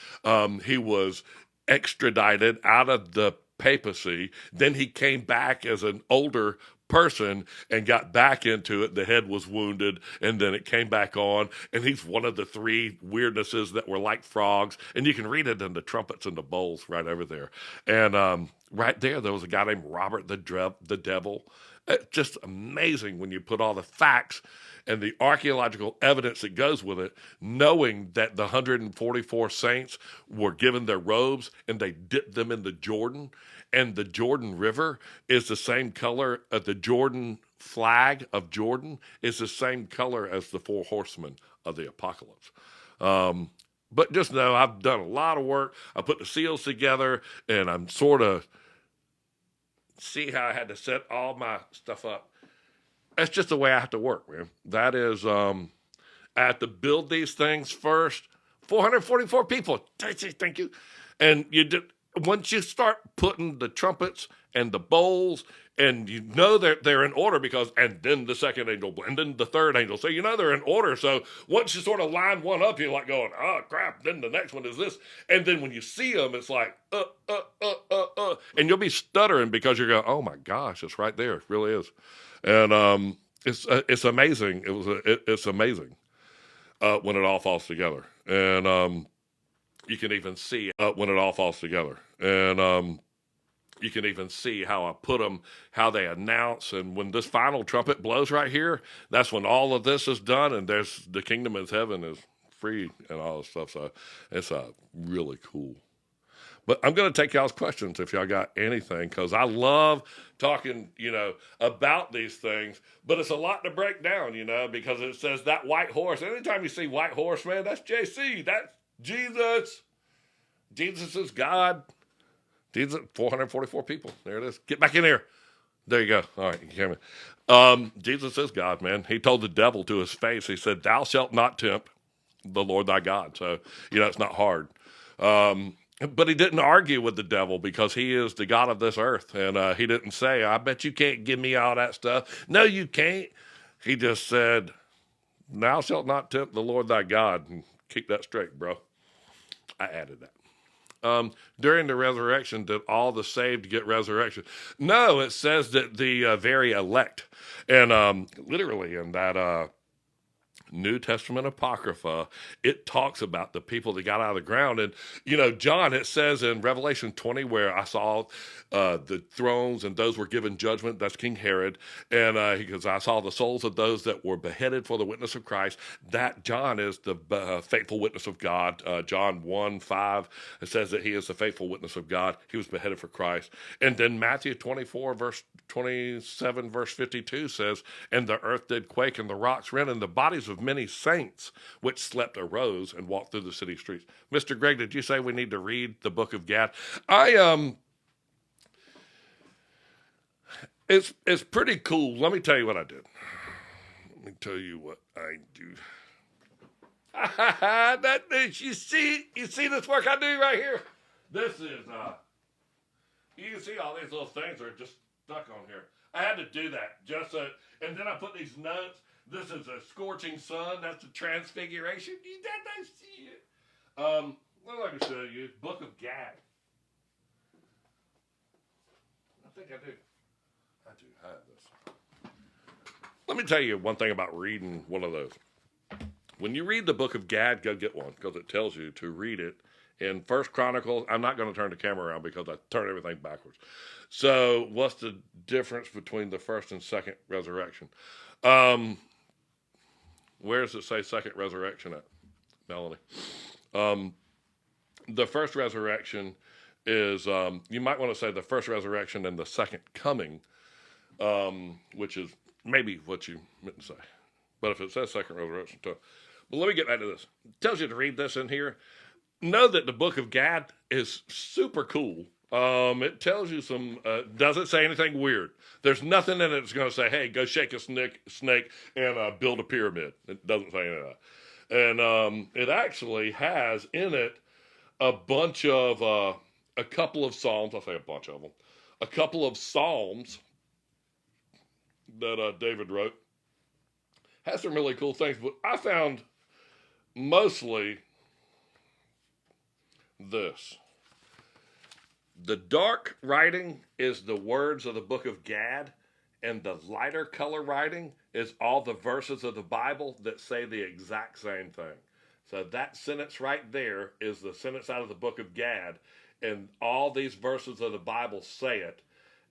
He was extradited out of the papacy. Then he came back as an older person and got back into it. The head was wounded, and then it came back on. And he's one of the three weirdnesses that were like frogs. And you can read it in the trumpets and the bowls right over there. And right there was a guy named Robert the Devil. It's just amazing when you put all the facts and the archaeological evidence that goes with it, knowing that the 144 saints were given their robes and they dipped them in the Jordan, and the Jordan River is the same color as the Jordan flag of Jordan, is the same color as the four horsemen of the apocalypse. But just know I've done a lot of work. I put the seals together, and I'm sort of see how I had to set all my stuff up. That's just the way I have to work, man. That is, I have to build these things first. 444 people. Thank you. And once you start putting the trumpets and the bowls, and you know they're in order, and then the second angel, and then the third angel. So you know they're in order. So once you sort of line one up, you're like going, oh, crap, then the next one is this. And then when you see them, it's like, and you'll be stuttering because you're going, oh, my gosh, it's right there. It really is. And it's amazing. It's amazing when it all falls together. And you can even see when it all falls together. And you can even see how I put them, how they announce. And when this final trumpet blows right here, that's when all of this is done. And there's the kingdom of heaven is free and all this stuff. So it's really cool. But I'm going to take y'all's questions if y'all got anything, because I love talking, about these things. But it's a lot to break down, because it says that white horse. Anytime you see white horse, man, that's JC. That's Jesus. Jesus is God. Jesus, 444 people. There it is. Get back in here. There you go. All right, you can hear me. Jesus is God, man. He told the devil to his face, he said, thou shalt not tempt the Lord thy God. So, it's not hard. But he didn't argue with the devil because he is the God of this earth. And he didn't say, I bet you can't give me all that stuff. No, you can't. He just said, thou shalt not tempt the Lord thy God. And keep that straight, bro. I added that. During the resurrection, did all the saved get resurrection? No, it says that the very elect. And literally in that New Testament Apocrypha, it talks about the people that got out of the ground. And, John, it says in Revelation 20, where I saw the thrones and those were given judgment, that's King Herod. And because I saw the souls of those that were beheaded for the witness of Christ, that John is the faithful witness of God. John 1:5, it says that he is the faithful witness of God. He was beheaded for Christ. And then Matthew 24, verse 27, verse 52 says, and the earth did quake and the rocks rent, and the bodies of many saints which slept arose and walked through the city streets. Mr. Greg, did you say we need to read the book of Gad? It's pretty cool. Let me tell you what I did. Let me tell you what I do. You see this work I do right here? This is you can see all these little things are just stuck on here. I had to do that just so, and then I put these notes. This is a scorching sun. That's the transfiguration. You did see it. What I can show you? Book of Gad. I think I do. I do have this. Let me tell you one thing about reading one of those. When you read the book of Gad, go get one, because it tells you to read it in First Chronicles. I'm not going to turn the camera around because I turn everything backwards. So what's the difference between the first and second resurrection? Where does it say second resurrection at, Melanie? The first resurrection is, you might want to say the first resurrection and the second coming, which is maybe what you meant to say. But if it says second resurrection, too. But let me get back to this. It tells you to read this in here. Know that the book of Gad is super cool. It tells you some, doesn't say anything weird. There's nothing in it that's going to say, hey, go shake a snake and build a pyramid. It doesn't say any of that. And it actually has in it a bunch of, a couple of Psalms. I'll say a bunch of them. A couple of Psalms that David wrote. Has some really cool things, but I found mostly this. The dark writing is the words of the book of Gad, and the lighter color writing is all the verses of the Bible that say the exact same thing. So that sentence right there is the sentence out of the book of Gad, and all these verses of the Bible say it,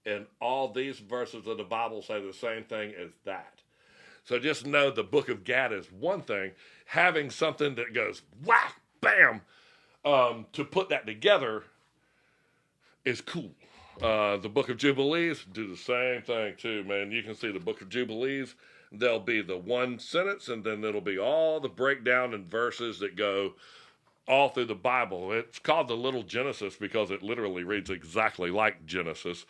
and all these verses of the Bible say the same thing as that. So just know the book of Gad is one thing. Having something that goes whack, bam, to put that together is cool. The book of Jubilees do the same thing too, man. You can see the book of Jubilees. There'll be the one sentence, and then it'll be all the breakdown and verses that go all through the Bible. It's called the Little Genesis because it literally reads exactly like Genesis.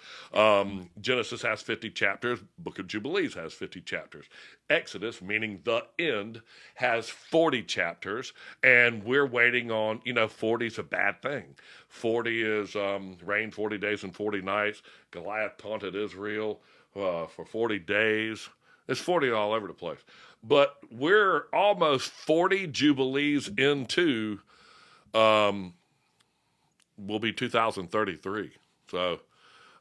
Genesis has 50 chapters. Book of Jubilees has 50 chapters. Exodus, meaning the end, has 40 chapters, and we're waiting on, 40 is a bad thing. 40 is rain 40 days and 40 nights. Goliath taunted Israel for 40 days. It's 40 all over the place. But we're almost 40 Jubilees into will be 2033. So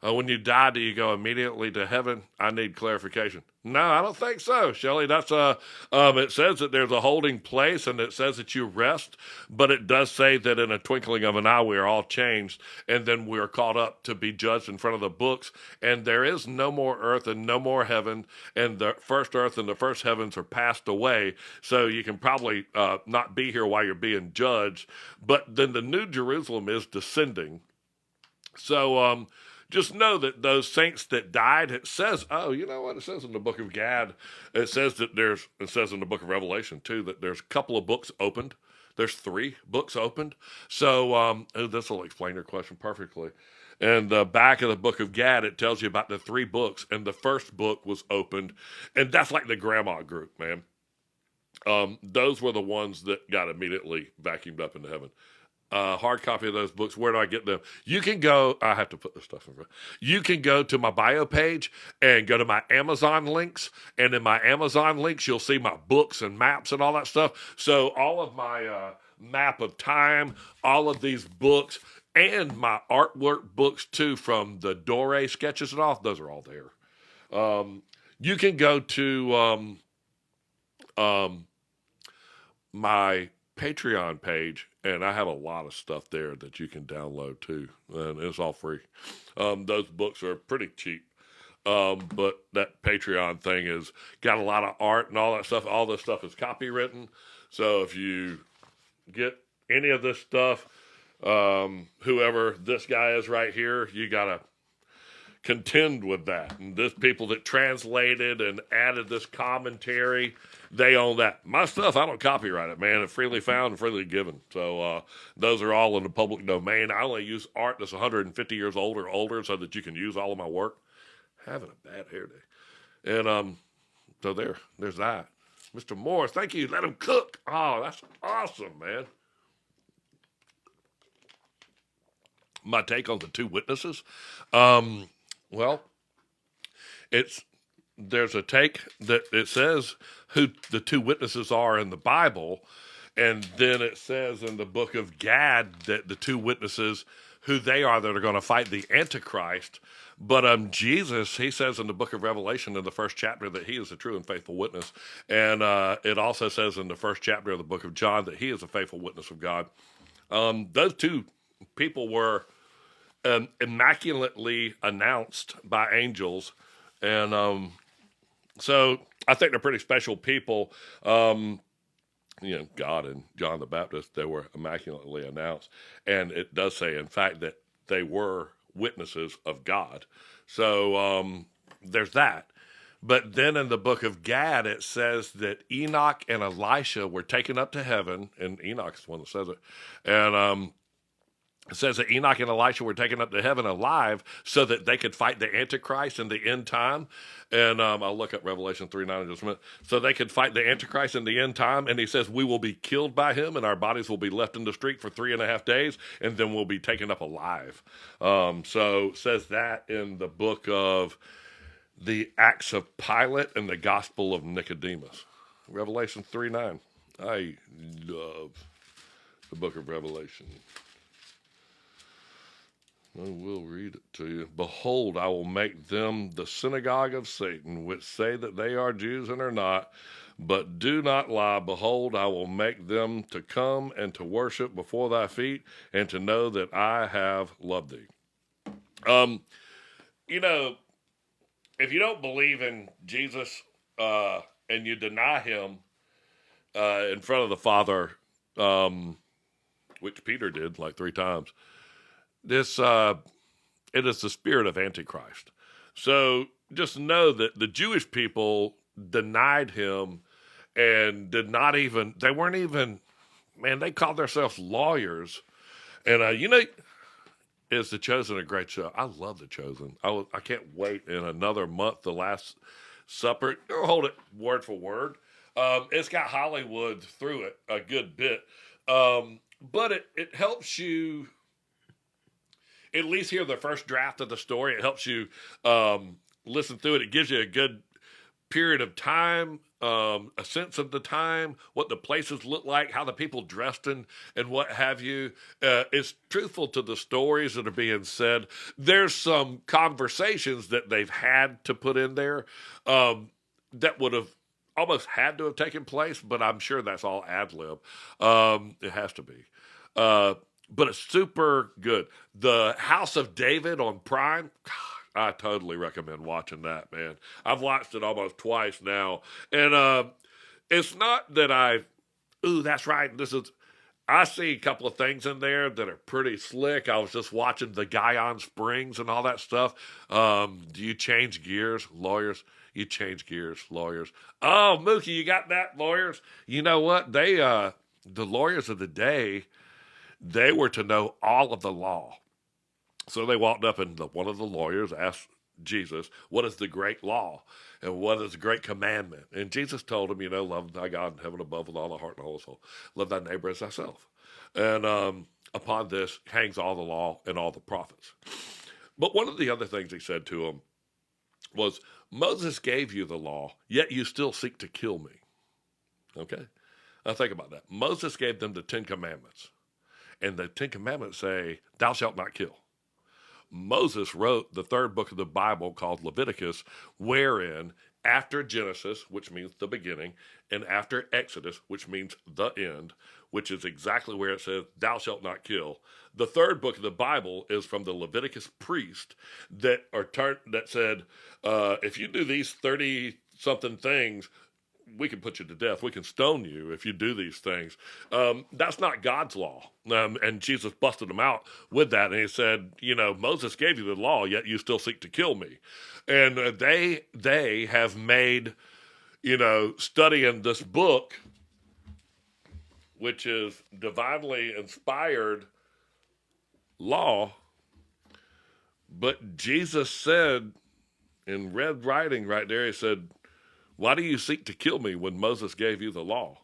when you die, do you go immediately to heaven? I need clarification. No, I don't think so, Shelley. That's it says that there's a holding place, and it says that you rest, but it does say that in a twinkling of an eye we are all changed, and then we are caught up to be judged in front of the books, and there is no more earth and no more heaven, and the first earth and the first heavens are passed away, so you can probably not be here while you're being judged, but then the New Jerusalem is descending. So just know that those saints that died, it says, you know what? It says in the book of Gad, it says in the book of Revelation too, that there's a couple of books opened. There's 3 books opened. So this will explain your question perfectly. In the back of the book of Gad, it tells you about the 3 books, and the first book was opened, and that's like the grandma group, man. Those were the ones that got immediately vacuumed up into heaven. Hard copy of those books. Where do I get them? You can go, I have to put this stuff in front. You can go to my bio page and go to my Amazon links. And in my Amazon links, you'll see my books and maps and all that stuff. So all of my map of time, all of these books, and my artwork books too, from the Dore sketches and all, those are all there. You can go to my Patreon page, and I have a lot of stuff there that you can download too, and it's all free. Those books are pretty cheap, but that Patreon thing has got a lot of art and all that stuff. All this stuff is copywritten, so if you get any of this stuff, whoever this guy is right here, you gotta contend with that. And this people that translated and added this commentary, they own that. My stuff, I don't copyright it, man. It's freely found and freely given. So those are all in the public domain. I only use art that's 150 years old or older so that you can use all of my work. Having a bad hair day. And so there's that. Mr. Morris, thank you. Let him cook. Oh, that's awesome, man. My take on the 2 witnesses. Well, there's a take that it says who the 2 witnesses are in the Bible, and then it says in the book of Gad that the 2 witnesses, who they are that are going to fight the Antichrist. But Jesus, he says in the book of Revelation in the first chapter that he is a true and faithful witness, and it also says in the first chapter of the book of John that he is a faithful witness of God. Those 2 people were immaculately announced by angels, and so I think they're pretty special people. God and John the Baptist, they were immaculately announced, and it does say, in fact, that they were witnesses of God. So there's that. But then in the book of Gad, it says that Enoch and Elisha were taken up to heaven, and Enoch is the one that says it. And it says that Enoch and Elisha were taken up to heaven alive so that they could fight the Antichrist in the end time. And I'll look up Revelation 3:9 in just a minute. So they could fight the Antichrist in the end time. And he says, we will be killed by him, and our bodies will be left in the street for 3.5 days, and then we'll be taken up alive. So it says that in the book of the Acts of Pilate and the Gospel of Nicodemus. Revelation 3:9. I love the book of Revelation. I will read it to you. Behold, I will make them the synagogue of Satan, which say that they are Jews and are not, but do not lie. Behold, I will make them to come and to worship before thy feet, and to know that I have loved thee. You know, if you don't believe in Jesus and you deny him in front of the Father, which Peter did like 3 times, this it is the spirit of Antichrist. So just know that the Jewish people denied him and they weren't even, man, they called themselves lawyers. And is The Chosen a great show? I love The Chosen. I can't wait in another month, The Last Supper. I'll hold it word for word. It's got Hollywood through it a good bit. But it helps you at least hear the first draft of the story. It helps you listen through it. It gives you a good period of time, a sense of the time, what the places look like, how the people dressed and what have you. It's truthful to the stories that are being said. There's some conversations that they've had to put in there that would have almost had to have taken place, but I'm sure that's all ad-lib. It has to be. But it's super good. The House of David on Prime, I totally recommend watching that, man. I've watched it almost twice now. And it's not that that's right. I see a couple of things in there that are pretty slick. I was just watching the Guyon Springs and all that stuff. Do you change gears, lawyers? You change gears, lawyers. Oh, Mookie, you got that, lawyers? You know what? The lawyers of the day, they were to know all of the law. So they walked up and one of the lawyers asked Jesus, what is the great law? And what is the great commandment? And Jesus told him, love thy God in heaven above with all thy heart and all thy soul. Love thy neighbor as thyself. And upon this hangs all the law and all the prophets. But one of the other things he said to him was, Moses gave you the law, yet you still seek to kill me. Okay? Now think about that. Moses gave them the 10 commandments. And the 10 commandments say, thou shalt not kill. Moses wrote the 3rd book of the Bible called Leviticus, wherein after Genesis, which means the beginning, and after Exodus, which means the end, which is exactly where it says, thou shalt not kill. The 3rd book of the Bible is from the Leviticus priest that said, if you do these 30-something things, we can put you to death. We can stone you if you do these things. That's not God's law. And Jesus busted them out with that. And he said, Moses gave you the law, yet you still seek to kill me. And they have made, studying this book, which is divinely inspired law. But Jesus said in red writing right there, he said, why do you seek to kill me when Moses gave you the law?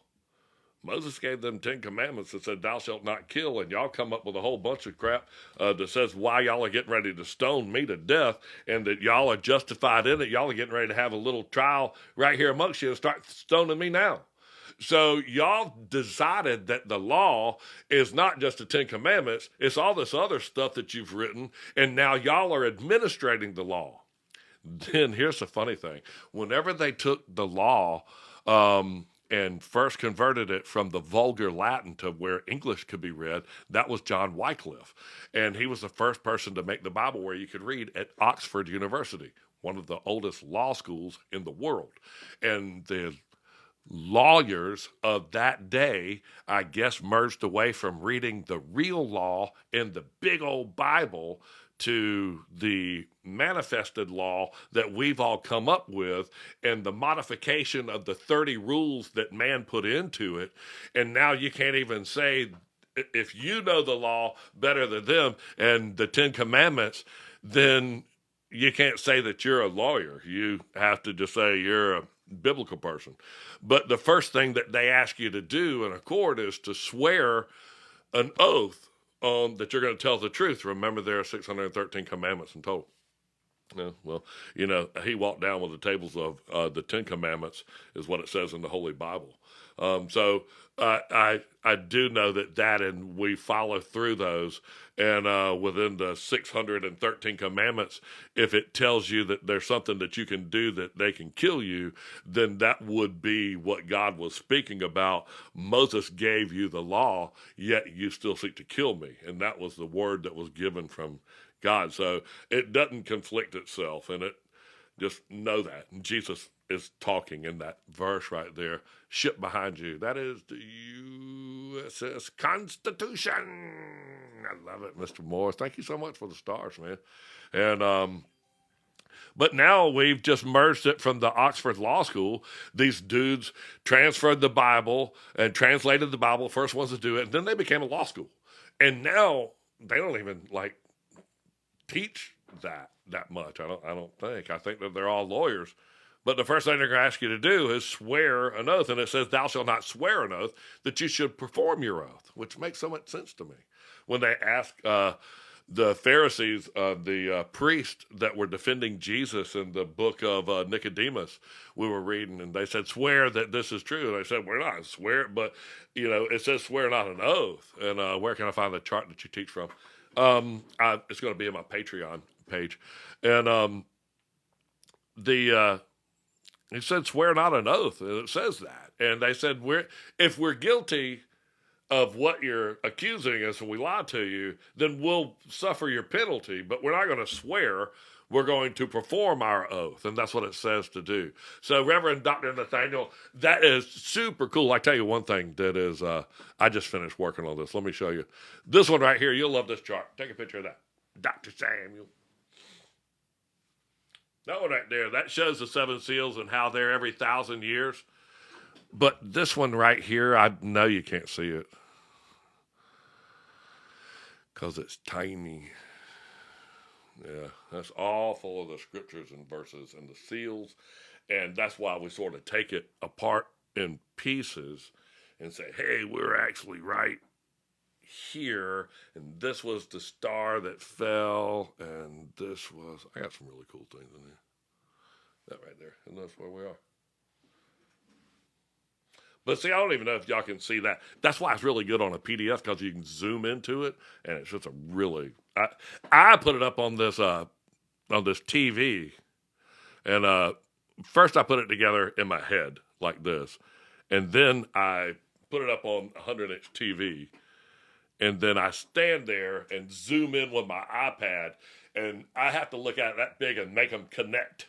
Moses gave them 10 commandments that said, thou shalt not kill, and y'all come up with a whole bunch of crap that says why y'all are getting ready to stone me to death, and that y'all are justified in it. Y'all are getting ready to have a little trial right here amongst you and start stoning me now. So y'all decided that the law is not just the 10 commandments, it's all this other stuff that you've written, and now y'all are administrating the law. Then here's the funny thing. Whenever they took the law and first converted it from the vulgar Latin to where English could be read, that was John Wycliffe. And he was the first person to make the Bible where you could read at Oxford University, one of the oldest law schools in the world. And the lawyers of that day, I guess, merged away from reading the real law in the big old Bible to the manifested law that we've all come up with and the modification of the 30 rules that man put into it. And now you can't even say, if you know the law better than them and the 10 Commandments, then you can't say that you're a lawyer. You have to just say you're a biblical person. But the first thing that they ask you to do in a court is to swear an oath that you're going to tell the truth. Remember, there are 613 commandments in total. Yeah, well, he walked down with the tables of the 10 Commandments, is what it says in the Holy Bible. So I do know that, and we follow through those. And within the 613 commandments, if it tells you that there's something that you can do that they can kill you, then that would be what God was speaking about. Moses gave you the law, yet you still seek to kill me. And that was the word that was given from God. So it doesn't conflict itself, and it just know that. And Jesus is talking in that verse right there. Ship behind you. That is the USS Constitution. I love it, Mr. Morris. Thank you so much for the stars, man. And but now we've just merged it from the Oxford Law School. These dudes transferred the Bible and translated the Bible, first ones to do it, and then they became a law school. And now they don't even teach that much. I don't think. I think that they're all lawyers. But the first thing they're going to ask you to do is swear an oath. And it says, thou shalt not swear an oath, that you should perform your oath, which makes so much sense to me. When they ask the Pharisees, the priest that were defending Jesus in the book of Nicodemus, we were reading, and they said, swear that this is true. And they said, we're not swear, but, it says swear not an oath. And where can I find the chart that you teach from? It's going to be in my Patreon page. And it said swear not an oath, and it says that. And they said, if we're guilty of what you're accusing us and we lie to you, then we'll suffer your penalty, but we're not going to swear. We're going to perform our oath, and that's what it says to do. So, Reverend Dr. Nathaniel, that is super cool. I tell you one thing that is, I just finished working on this. Let me show you. This one right here, you'll love this chart. Take a picture of that. Dr. Samuel. That one right there, that shows the 7 seals and how they're every 1,000 years. But this one right here, I know you can't see it because it's tiny. Yeah, that's all full of the scriptures and verses and the seals. And that's why we sort of take it apart in pieces and say, hey, we're actually right here. And this was the star that fell. And this was, I got some really cool things in there. That right there. And that's where we are. But see, I don't even know if y'all can see that. That's why it's really good on a PDF, because you can zoom into it, and it's just a really. I put it up on this TV, and first I put it together in my head like this, and then I put it up on a 100-inch TV, and then I stand there and zoom in with my iPad, and I have to look at it that big and make them connect.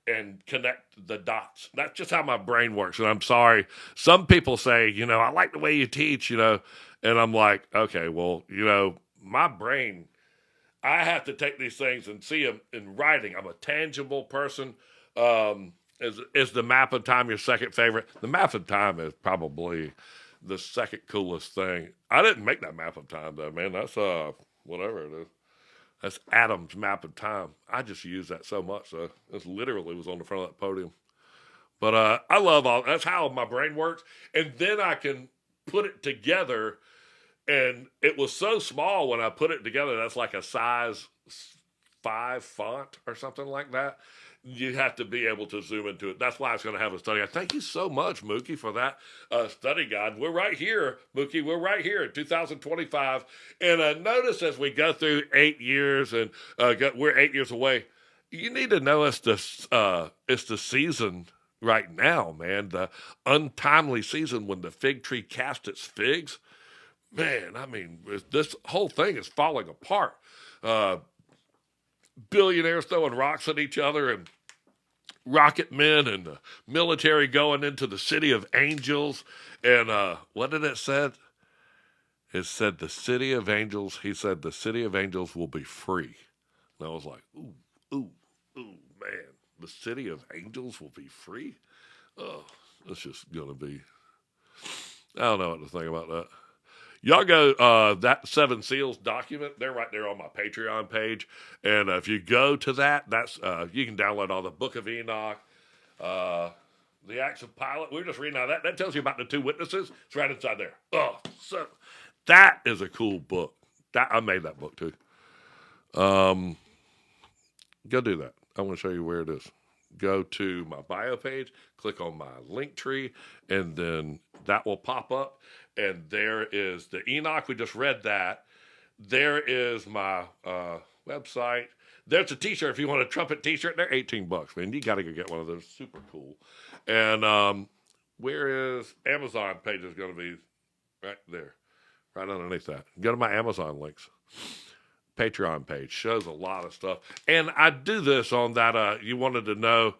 And connect the dots. That's just how my brain works. And I'm sorry. Some people say, I like the way you teach, and I'm like, okay, well, my brain, I have to take these things and see them in writing. I'm a tangible person. Is the map of time your second favorite? The map of time is probably the second coolest thing. I didn't make that map of time, though, man. That's whatever it is. That's Adam's map of time. I just use that so much. So it literally was on the front of that podium. But I love that's how my brain works. And then I can put it together. And it was so small when I put it together. That's like a size 5 font or something like that. You have to be able to zoom into it. That's why I was going to have a study guide. Thank you so much, Mookie, for that study guide. We're right here, Mookie. We're right here in 2025. And notice as we go through 8 years, and we're 8 years away, you need to know it's the season right now, man. The untimely season when the fig tree cast its figs. Man, I mean, this whole thing is falling apart. Billionaires throwing rocks at each other, and rocket men and the military going into the city of angels. And what did it said? It said the city of angels. He said the city of angels will be free. And I was like, ooh, ooh, ooh, man. The city of angels will be free? Oh, that's just going to be, I don't know what to think about that. Y'all go, that Seven Seals document, they're right there on my Patreon page. And if you go to that, that's you can download all the Book of Enoch, the Acts of Pilate. We were just reading all that. That tells you about the two witnesses. It's right inside there. Oh, so that is a cool book. That I made that book too. Go do that. I want to show you where it is. Go to my bio page, click on my link tree, and then that will pop up. And there is the Enoch. We just read that. There is my website. There's a t-shirt. If you want a trumpet t-shirt, they're $18, man. You got to go get one of those. Super cool. And where is Amazon page is going to be? Right there. Right underneath that. Go to my Amazon links. Patreon page shows a lot of stuff. And I do this on that, you wanted to know,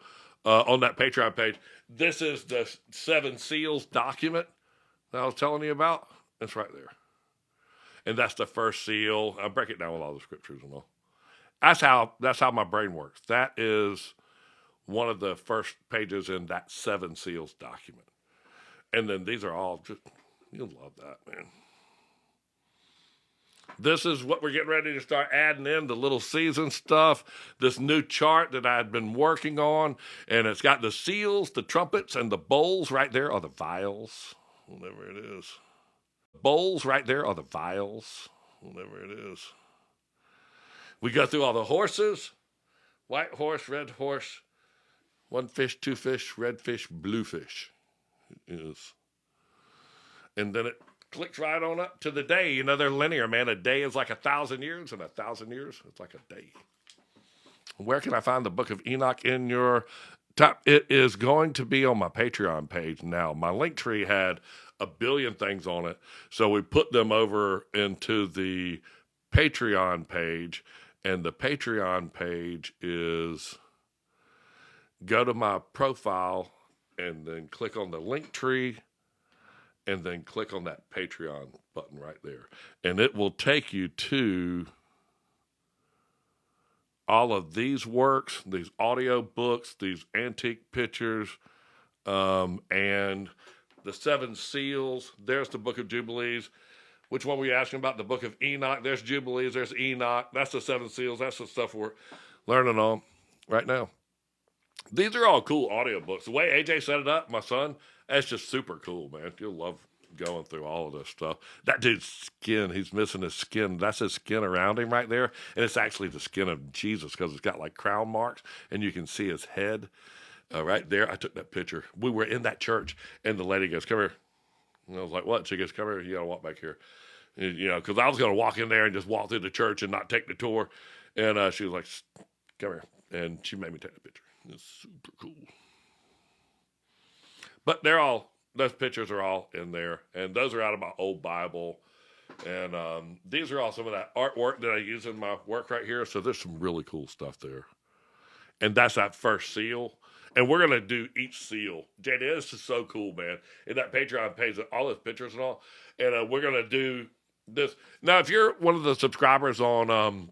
on that Patreon page. This is the Seven Seals document that I was telling you about. It's right there. And that's the first seal. I break it down with all the scriptures and all. That's how my brain works. That is one of the first pages in that Seven Seals document. And then these are all just, you'll love that, man. This is what we're getting ready to start adding in, the little season stuff, this new chart that I had been working on, and it's got the seals, the trumpets, and the bowls right there are the vials, whatever it is. Bowls right there are the vials, whatever it is. We go through all the horses, white horse, red horse, one fish, two fish, red fish, blue fish. Is. And then it clicks right on up to the day. You know, they're linear, man. A day is like 1,000 years, and 1,000 years, it's like a day. Where can I find the Book of Enoch in your top? It is going to be on my Patreon page now. My link tree had a billion things on it, so we put them over into the Patreon page, and the Patreon page is go to my profile and then click on the link tree, and then click on that Patreon button right there. And it will take you to all of these works, these audio books, these antique pictures, and the Seven Seals. There's the Book of Jubilees. Which one were you asking about? The Book of Enoch. There's Jubilees. There's Enoch. That's the Seven Seals. That's the stuff we're learning on right now. These are all cool audio books. The way AJ set it up, my son, that's just super cool, man. You'll love going through all of this stuff. That dude's skin, he's missing his skin. That's his skin around him right there. And it's actually the skin of Jesus because it's got like crown marks and you can see his head right there. I took that picture. We were in that church and the lady goes, come here. And I was like, what? She goes, come here. You got to walk back here. And, you know, because I was going to walk in there and just walk through the church and not take the tour. And she was like, come here. And she made me take the picture. It's super cool. But those pictures are all in there. And those are out of my old Bible. And these are all some of that artwork that I use in my work right here. So there's some really cool stuff there. And that's that first seal. And we're going to do each seal. JD, this is so cool, man. In that Patreon page, all those pictures and all. And we're going to do this. Now, if you're one of the subscribers on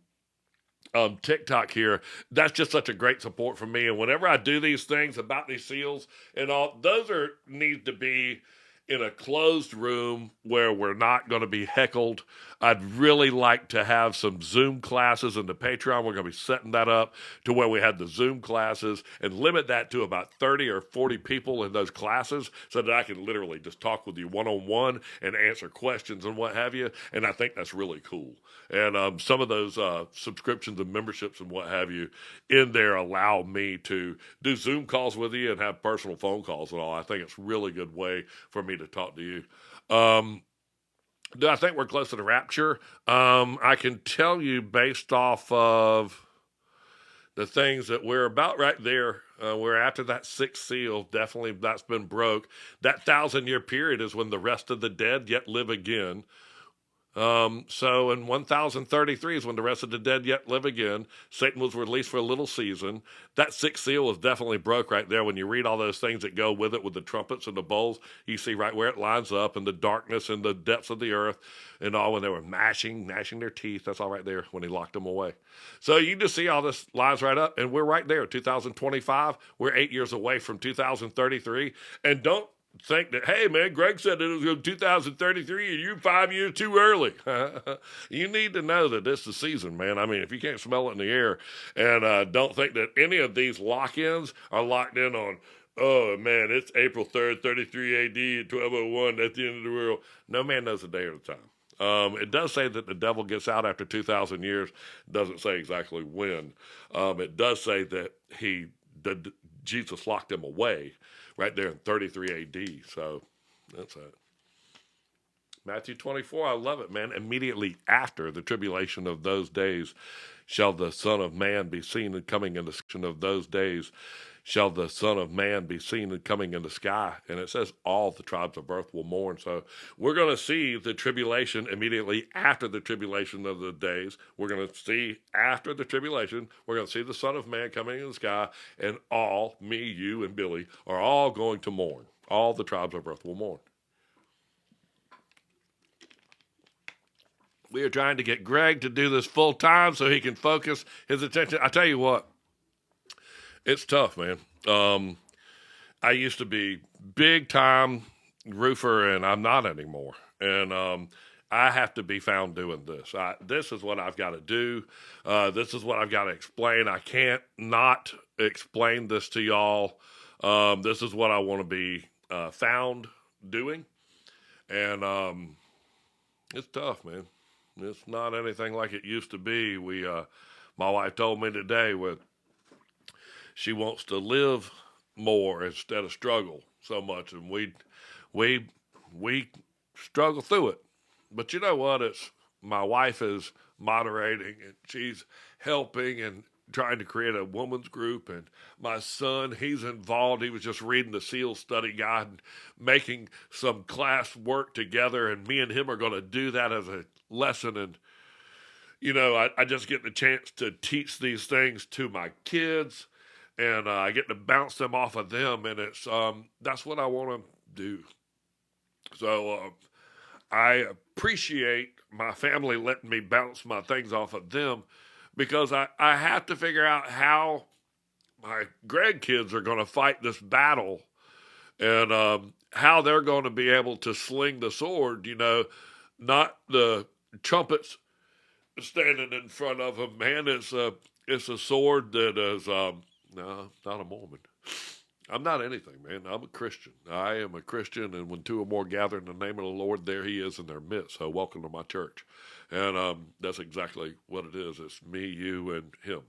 TikTok here, that's just such a great support for me. And whenever I do these things about these seals and all, those need to be in a closed room where we're not going to be heckled. I'd really like to have some Zoom classes in the Patreon. We're going to be setting that up to where we had the Zoom classes and limit that to about 30 or 40 people in those classes so that I can literally just talk with you one-on-one and answer questions and what have you. And I think that's really cool. And some of those subscriptions and memberships and what have you in there allow me to do Zoom calls with you and have personal phone calls and all. I think it's a really good way for me to talk to you. Do I think we're close to the rapture? I can tell you based off of the things that we're about right there. We're after that sixth seal. Definitely that's been broke. That 1,000-year period is when the rest of the dead yet live again. So in 1033 is when the rest of the dead yet live again. Satan was released for a little season. That sixth seal was definitely broke right there. When you read all those things that go with it, with the trumpets and the bowls, you see right where it lines up, and the darkness and the depths of the earth and all, when they were gnashing their teeth. That's all right there when he locked them away. So you just see all this lines right up, and we're right there. 2025, we're 8 years away from 2033. And don't think that, hey, man, Greg said it was 2033 and you're 5 years too early. You need to know that this is the season, man. I mean, if you can't smell it in the air, and don't think that any of these lock-ins are locked in on, oh, man, it's April 3rd, 33 AD, 1201, that's the end of the world. No man knows the day or the time. It does say that the devil gets out after 2,000 years. It doesn't say exactly when. It does say that Jesus locked him away right there in 33 AD. So that's it. Matthew 24, I love it, man. Immediately after the tribulation of those days shall the Son of Man be seen and coming in the sky of those days shall the Son of Man be seen and coming in the sky. And it says all the tribes of earth will mourn. So we're going to see the tribulation immediately after the tribulation of the days. We're going to see after the tribulation, we're going to see the Son of Man coming in the sky, and all, me, you, and Billy, are all going to mourn. All the tribes of earth will mourn. We are trying to get Greg to do this full time so he can focus his attention. I tell you what, it's tough, man. I used to be big time roofer, and I'm not anymore. And I have to be found doing this. This is what I've got to do. This is what I've got to explain. I can't not explain this to y'all. This is what I want to be found doing. And it's tough, man. It's not anything like it used to be. My wife told me today she wants to live more instead of struggle so much, and we struggle through it. But you know what? It's my wife is moderating, and she's helping and trying to create a woman's group, and my son, he's involved. He was just reading the SEAL study guide and making some class work together, and me and him are going to do that as a lesson. And I just get the chance to teach these things to my kids, and I get to bounce them off of them, and it's that's what I want to do. So I appreciate my family letting me bounce my things off of them, because I have to figure out how my grandkids are going to fight this battle, and how they're going to be able to sling the sword, not the trumpets standing in front of them, man. It's a sword that is, no, not a Mormon. I'm not anything, man. I'm a Christian. I am a Christian, and when two or more gather in the name of the Lord, there he is in their midst. So welcome to my church. And that's exactly what it is. It's me, you, and him.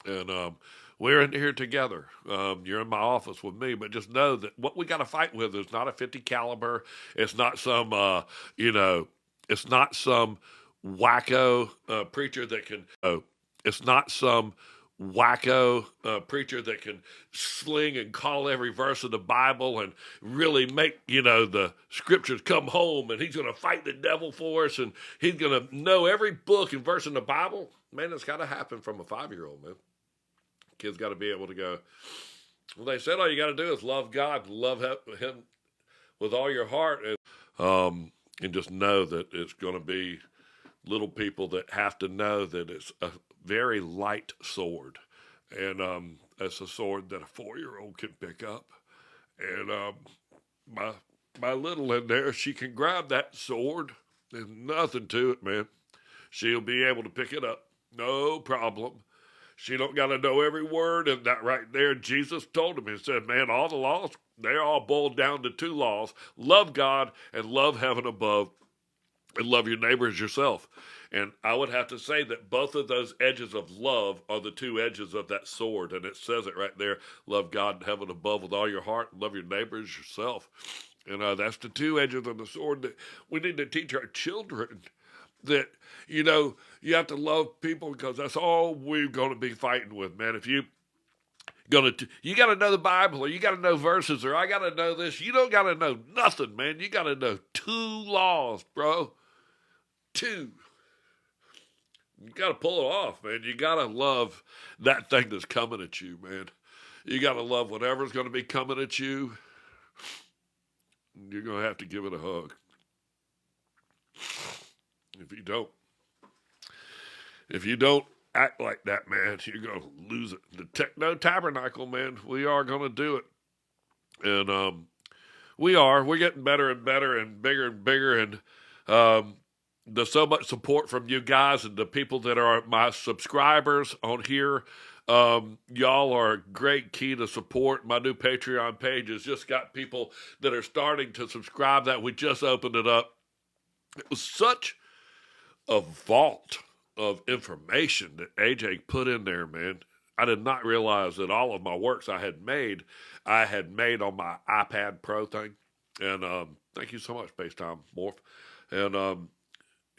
And we're in here together. You're in my office with me, but just know that what we got to fight with is not a 50 caliber. It's not some, it's not some wacko preacher that can, it's not some wacko preacher that can sling and call every verse of the Bible and really make, the scriptures come home, and he's going to fight the devil for us, and he's going to know every book and verse in the Bible. Man, it's got to happen from a 5-year-old, man. Kids got to be able to go, well, they said all you got to do is love God, love him with all your heart, and just know that it's going to be little people that have to know that it's a very light sword, and it's a sword that a 4-year-old can pick up. And my little in there, she can grab that sword. There's nothing to it, man. She'll be able to pick it up, no problem. She don't got to know every word in that right there. Jesus told him, he said, man, all the laws, they're all boiled down to 2 laws: love God and love heaven above, and love your neighbor as yourself. And I would have to say that both of those edges of love are the 2 edges of that sword. And it says it right there: love God and heaven above with all your heart, and love your neighbor as yourself. And that's the 2 edges of the sword that we need to teach our children, that, you have to love people, because that's all we're going to be fighting with, man. If you got to know the Bible, or you got to know verses, or I got to know this. You don't got to know nothing, man. You got to know 2 laws, bro. 2. You got to pull it off, man. You got to love that thing that's coming at you, man. You got to love whatever's going to be coming at you. You're going to have to give it a hug. If you don't act like that, man, you're going to lose it. The Techno Tabernacle, man, we are going to do it. And we're getting better and better and bigger. And there's so much support from you guys and the people that are my subscribers on here. Y'all are a great key to support. My new Patreon page has just got people that are starting to subscribe. That we just opened it up. It was such a vault of information that AJ put in there, man. I did not realize that all of my works I had made on my iPad Pro thing. And thank you so much, Spacetime Morph. And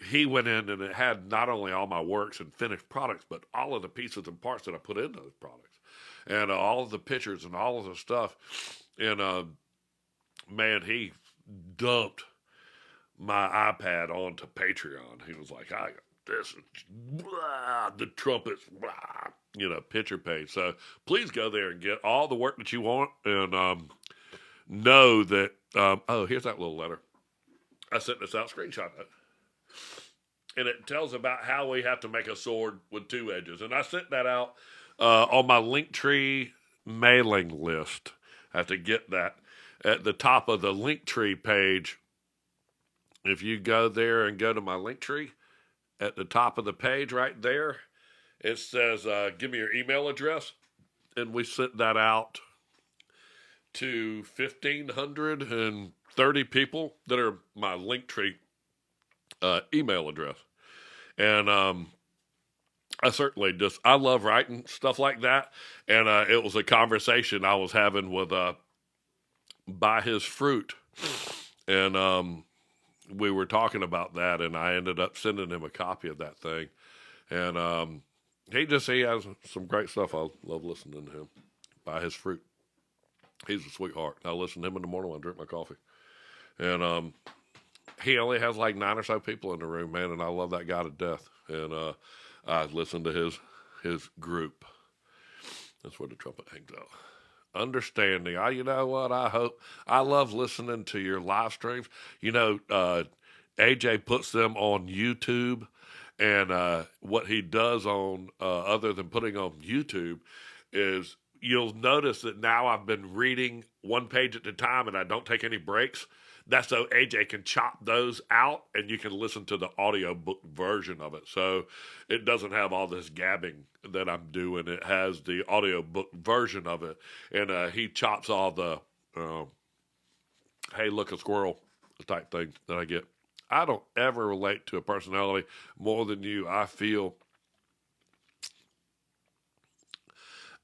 he went in and it had not only all my works and finished products, but all of the pieces and parts that I put into those products. And all of the pictures and all of the stuff. And man, he dumped my iPad onto Patreon. He was like, I got this, blah, the trumpets, blah, picture page. So please go there and get all the work that you want. And know that, here's that little letter. I sent this out, screenshot it. And it tells about how we have to make a sword with 2 edges. And I sent that out on my Linktree mailing list. I have to get that at the top of the Linktree page. If you go there and go to my Linktree, at the top of the page right there, it says, give me your email address. And we sent that out to 1,530 people that are my Linktree email address. And I love writing stuff like that. And it was a conversation I was having with By His Fruit. And we were talking about that, and I ended up sending him a copy of that thing. And he has some great stuff. I love listening to him. By His Fruit. He's a sweetheart. I listen to him in the morning when I drink my coffee. And he only has like 9 or so people in the room, man, and I love that guy to death. And I listen to his group. That's where the trumpet hangs out. Understanding. You know what? I love listening to your live streams. AJ puts them on YouTube, and what he does on other than putting on YouTube is you'll notice that now I've been reading one page at a time and I don't take any breaks. That's so AJ can chop those out and you can listen to the audio book version of it. So it doesn't have all this gabbing that I'm doing. It has the audio book version of it. And he chops all the, hey, look, a squirrel type thing that I get. I don't ever relate to a personality more than you. I feel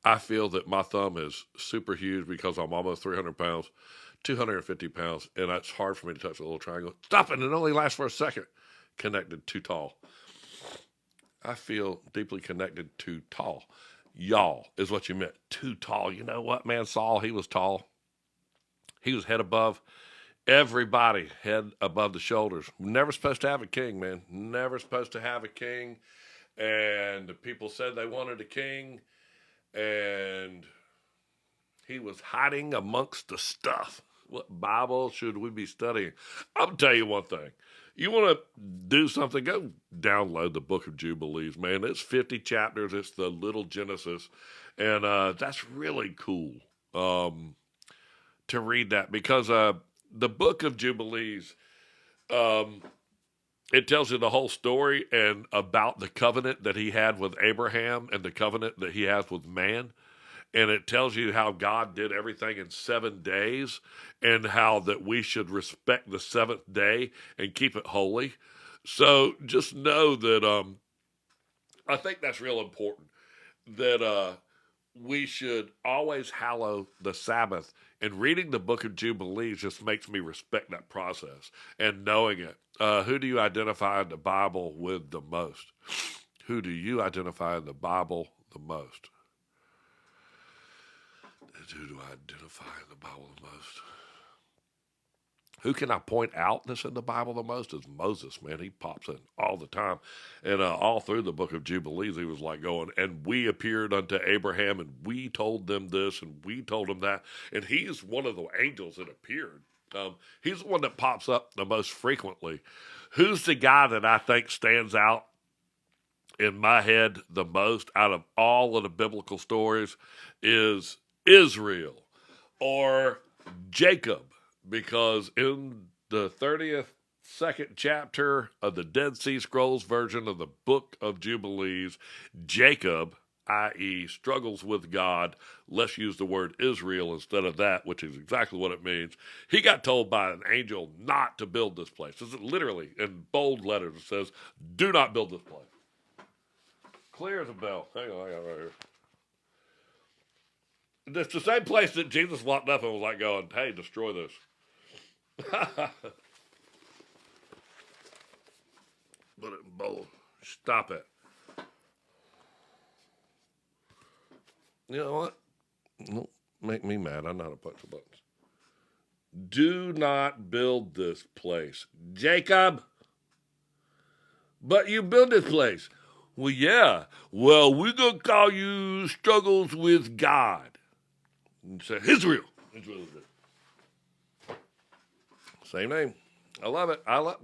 that my thumb is super huge because I'm almost 300 pounds. 250 pounds, and it's hard for me to touch a little triangle. Stop it, it only lasts for a second. Connected too tall. I feel deeply connected to tall. Y'all is what you meant. Too tall. You know what, man? Saul, he was tall. He was head above everybody, head above the shoulders. Never supposed to have a king, man. Never supposed to have a king. And the people said they wanted a king, and he was hiding amongst the stuff. What Bible should we be studying? I'll tell you one thing. You want to do something, go download the Book of Jubilees, man. It's 50 chapters. It's the little Genesis. And that's really cool to read that because the Book of Jubilees, it tells you the whole story and about the covenant that he had with Abraham and the covenant that he has with man. And it tells you how God did everything in 7 days and how that we should respect the 7th day and keep it holy. So just know that I think that's real important, that we should always hallow the Sabbath. And reading the Book of Jubilees just makes me respect that process and knowing it. Who do you identify in the Bible with the most? Who do you identify in the Bible the most? Who do I identify in the Bible the most? Who can I point out that's in the Bible the most is Moses, man. He pops in all the time. And all through the book of Jubilees, he was like going, and we appeared unto Abraham, and we told them this, and we told them that. And he's one of the angels that appeared. He's the one that pops up the most frequently. Who's the guy that I think stands out in my head the most out of all of the biblical stories is Israel or Jacob, because in the 30th second chapter of the Dead Sea Scrolls version of the Book of Jubilees, Jacob, i.e., struggles with God. Let's use the word Israel instead of that, which is exactly what it means. He got told by an angel not to build this place. This is literally in bold letters. It says, do not build this place. Clear as a bell. Hang on, I got it right here. It's the same place that Jesus walked up and was like going, hey, destroy this. Put it in bold. Stop it. You know what? Don't make me mad. I know how to punch the buttons. Do not build this place. Jacob, but you build this place. Well, yeah. Well, we're going to call you struggles with God. And say, Israel. Israel is good. Same name. I love it. I've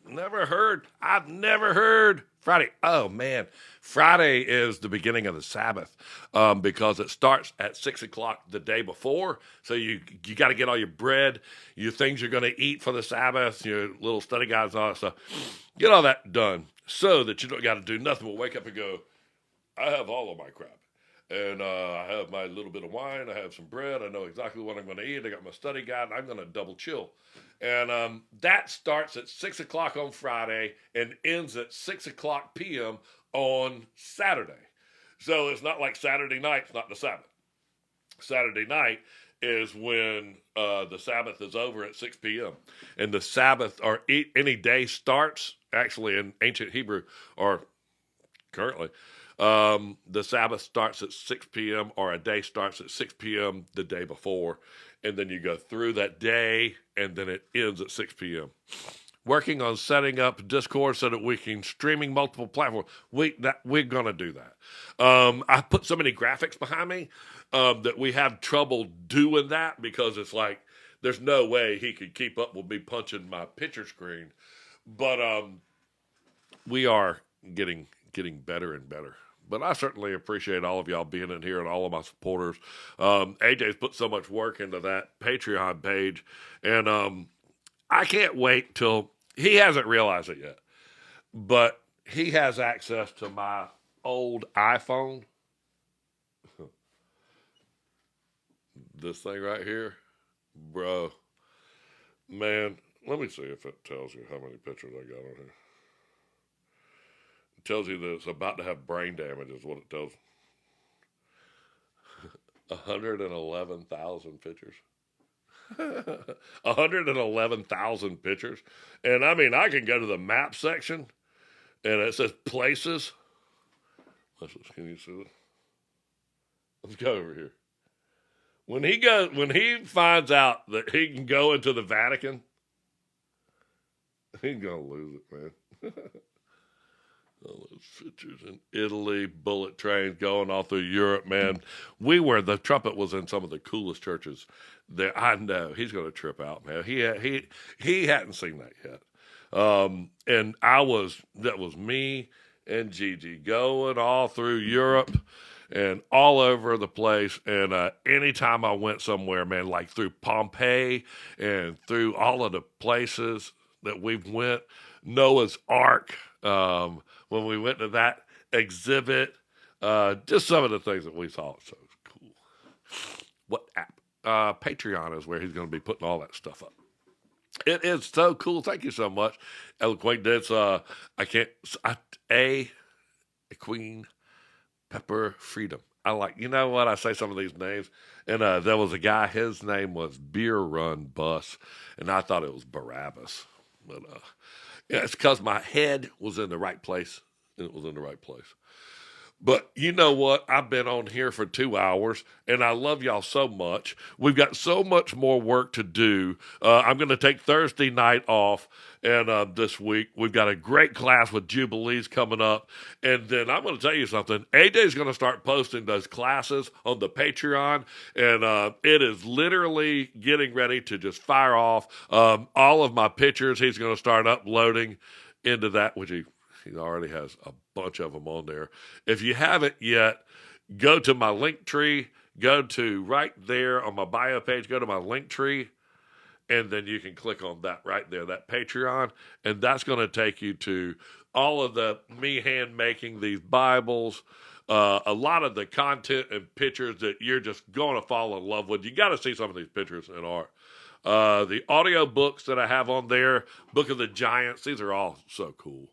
never heard Friday. Oh, man. Friday is the beginning of the Sabbath because it starts at 6 o'clock the day before. So you got to get all your bread, your things you're going to eat for the Sabbath, your little study guides, all that stuff. Get all that done so that you don't got to do nothing but wake up and go, I have all of my crap. And I have my little bit of wine. I have some bread. I know exactly what I'm going to eat. I got my study guide. And I'm going to double chill. And that starts at 6 o'clock on Friday and ends at 6 o'clock p.m. on Saturday. So it's not like Saturday night's not the Sabbath. Saturday night is when the Sabbath is over at 6 p.m. And the Sabbath or any day starts, actually in ancient Hebrew or currently, the Sabbath starts at 6 p.m. or a day starts at 6 p.m. the day before. And then you go through that day and then it ends at 6 p.m. Working on setting up Discord so that we can streaming multiple platforms. We're going to do that. I put so many graphics behind me that we have trouble doing that because it's like there's no way he could keep up with me punching my picture screen. But we are getting better and better. But I certainly appreciate all of y'all being in here and all of my supporters. AJ's put so much work into that Patreon page. And I can't wait till he hasn't realized it yet. But he has access to my old iPhone. This thing right here. Bro. Man, let me see if it tells you how many pictures I got on here. It tells you that it's about to have brain damage is what it tells. 111,000 pictures. 111,000 pictures. And I mean, I can go to the map section and it says places. Can you see it? Let's go over here. When he finds out that he can go into the Vatican, he's gonna lose it, man. All those pictures in Italy, bullet trains going all through Europe, man. The trumpet was in some of the coolest churches there. I know he's going to trip out, man. He hadn't seen that yet. And that was me and Gigi going all through Europe and all over the place. And anytime I went somewhere, man, like through Pompeii and through all of the places that we went, Noah's Ark, when we went to that exhibit, just some of the things that we saw. So cool. What app? Patreon is where he's going to be putting all that stuff up. It is so cool. Thank you so much. Eloquent Dance, Queen Pepper Freedom. You know what? I say some of these names. And there was a guy, his name was Beer Run Bus. And I thought it was Barabbas. But, yeah, it's because my head was in the right place. And it was in the right place. But you know what? I've been on here for 2 hours, and I love y'all so much. We've got so much more work to do. I'm going to take Thursday night off, and this week we've got a great class with Jubilees coming up. And then I'm going to tell you something. AJ's going to start posting those classes on the Patreon, and it is literally getting ready to just fire off. All of my pictures he's going to start uploading into that, which he already has a bunch of them on there. If you haven't yet, go to my link tree. Go to right there on my bio page. Go to my link tree, and then you can click on that right there, that Patreon, and that's going to take you to all of the me hand making these Bibles. A lot of the content and pictures that you're just going to fall in love with. You got to see some of these pictures in art. The audio books that I have on there, Book of the Giants, these are all so cool.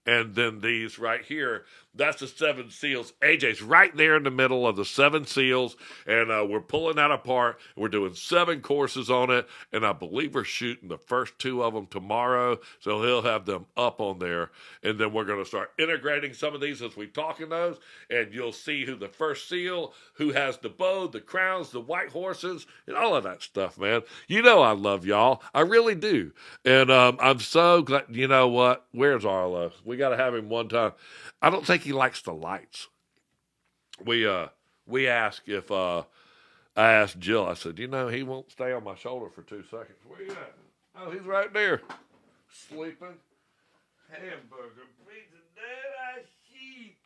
And then these right here, that's the 7 seals. AJ's right there in the middle of the 7 seals, and we're pulling that apart. We're doing 7 courses on it, and I believe we're shooting the first 2 of them tomorrow, so he'll have them up on there. And then we're going to start integrating some of these as we talk in those, and you'll see who the first seal, who has the bow, the crowns, the white horses, and all of that stuff, man. You know I love y'all. I really do. And I'm so glad. You know what? Where's Arlo? We got to have him one time. I don't think he likes the lights. We asked if I asked Jill. I said, he won't stay on my shoulder for 2 seconds. Where you at? Oh, he's right there, sleeping. Hamburger, pizza, Dad, I sheep.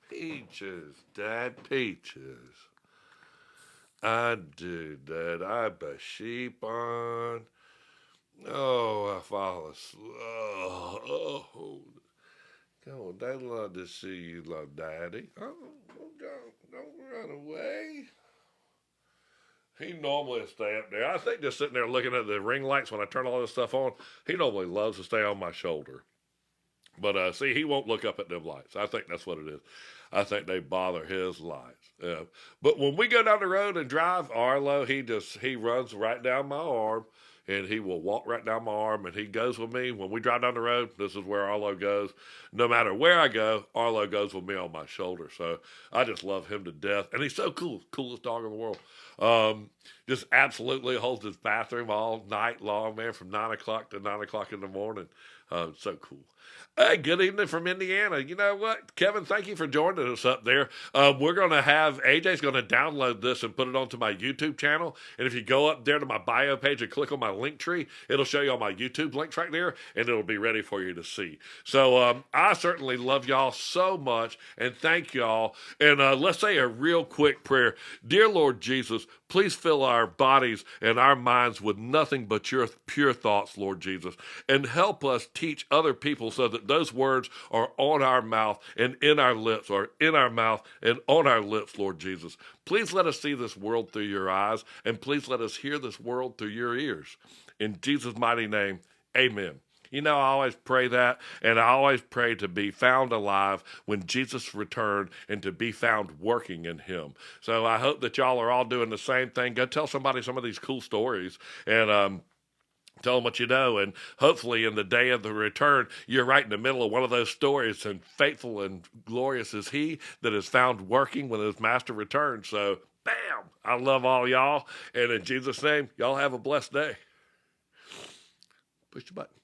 Peaches, Dad, peaches. I do, Dad. I bet sheep on. Oh, I fall asleep. Oh. Oh, they love to see you, love Daddy. Oh, don't run away. He normally will stay up there. I think just sitting there looking at the ring lights when I turn all this stuff on, he normally loves to stay on my shoulder. But see, he won't look up at them lights. I think that's what it is. I think they bother his lights. But when we go down the road and drive, Arlo, he runs right down my arm. And he will walk right down my arm, and he goes with me. When we drive down the road, this is where Arlo goes. No matter where I go, Arlo goes with me on my shoulder. So I just love him to death. And he's so cool. Coolest dog in the world. Just absolutely holds his bathroom all night long, man, from 9 o'clock to 9 o'clock in the morning. So cool. Hey, good evening from Indiana. You know what, Kevin, thank you for joining us up there. We're going to have, AJ's going to download this and put it onto my YouTube channel. And if you go up there to my bio page and click on my link tree, it'll show you all my YouTube links right there, and it'll be ready for you to see. So I certainly love y'all so much, and thank y'all. And let's say a real quick prayer. Dear Lord Jesus, please fill our bodies and our minds with nothing but your pure thoughts, Lord Jesus, and help us teach other people so that those words are on our mouth and in our lips, or in our mouth and on our lips, Lord Jesus. Please let us see this world through your eyes, and please let us hear this world through your ears. In Jesus' mighty name, amen. I always pray that, and I always pray to be found alive when Jesus returned and to be found working in him. So I hope that y'all are all doing the same thing. Go tell somebody some of these cool stories, and tell them what you know, and hopefully in the day of the return, you're right in the middle of one of those stories, and faithful and glorious is he that is found working when his master returns. So, bam! I love all y'all, and in Jesus' name, y'all have a blessed day. Push the button.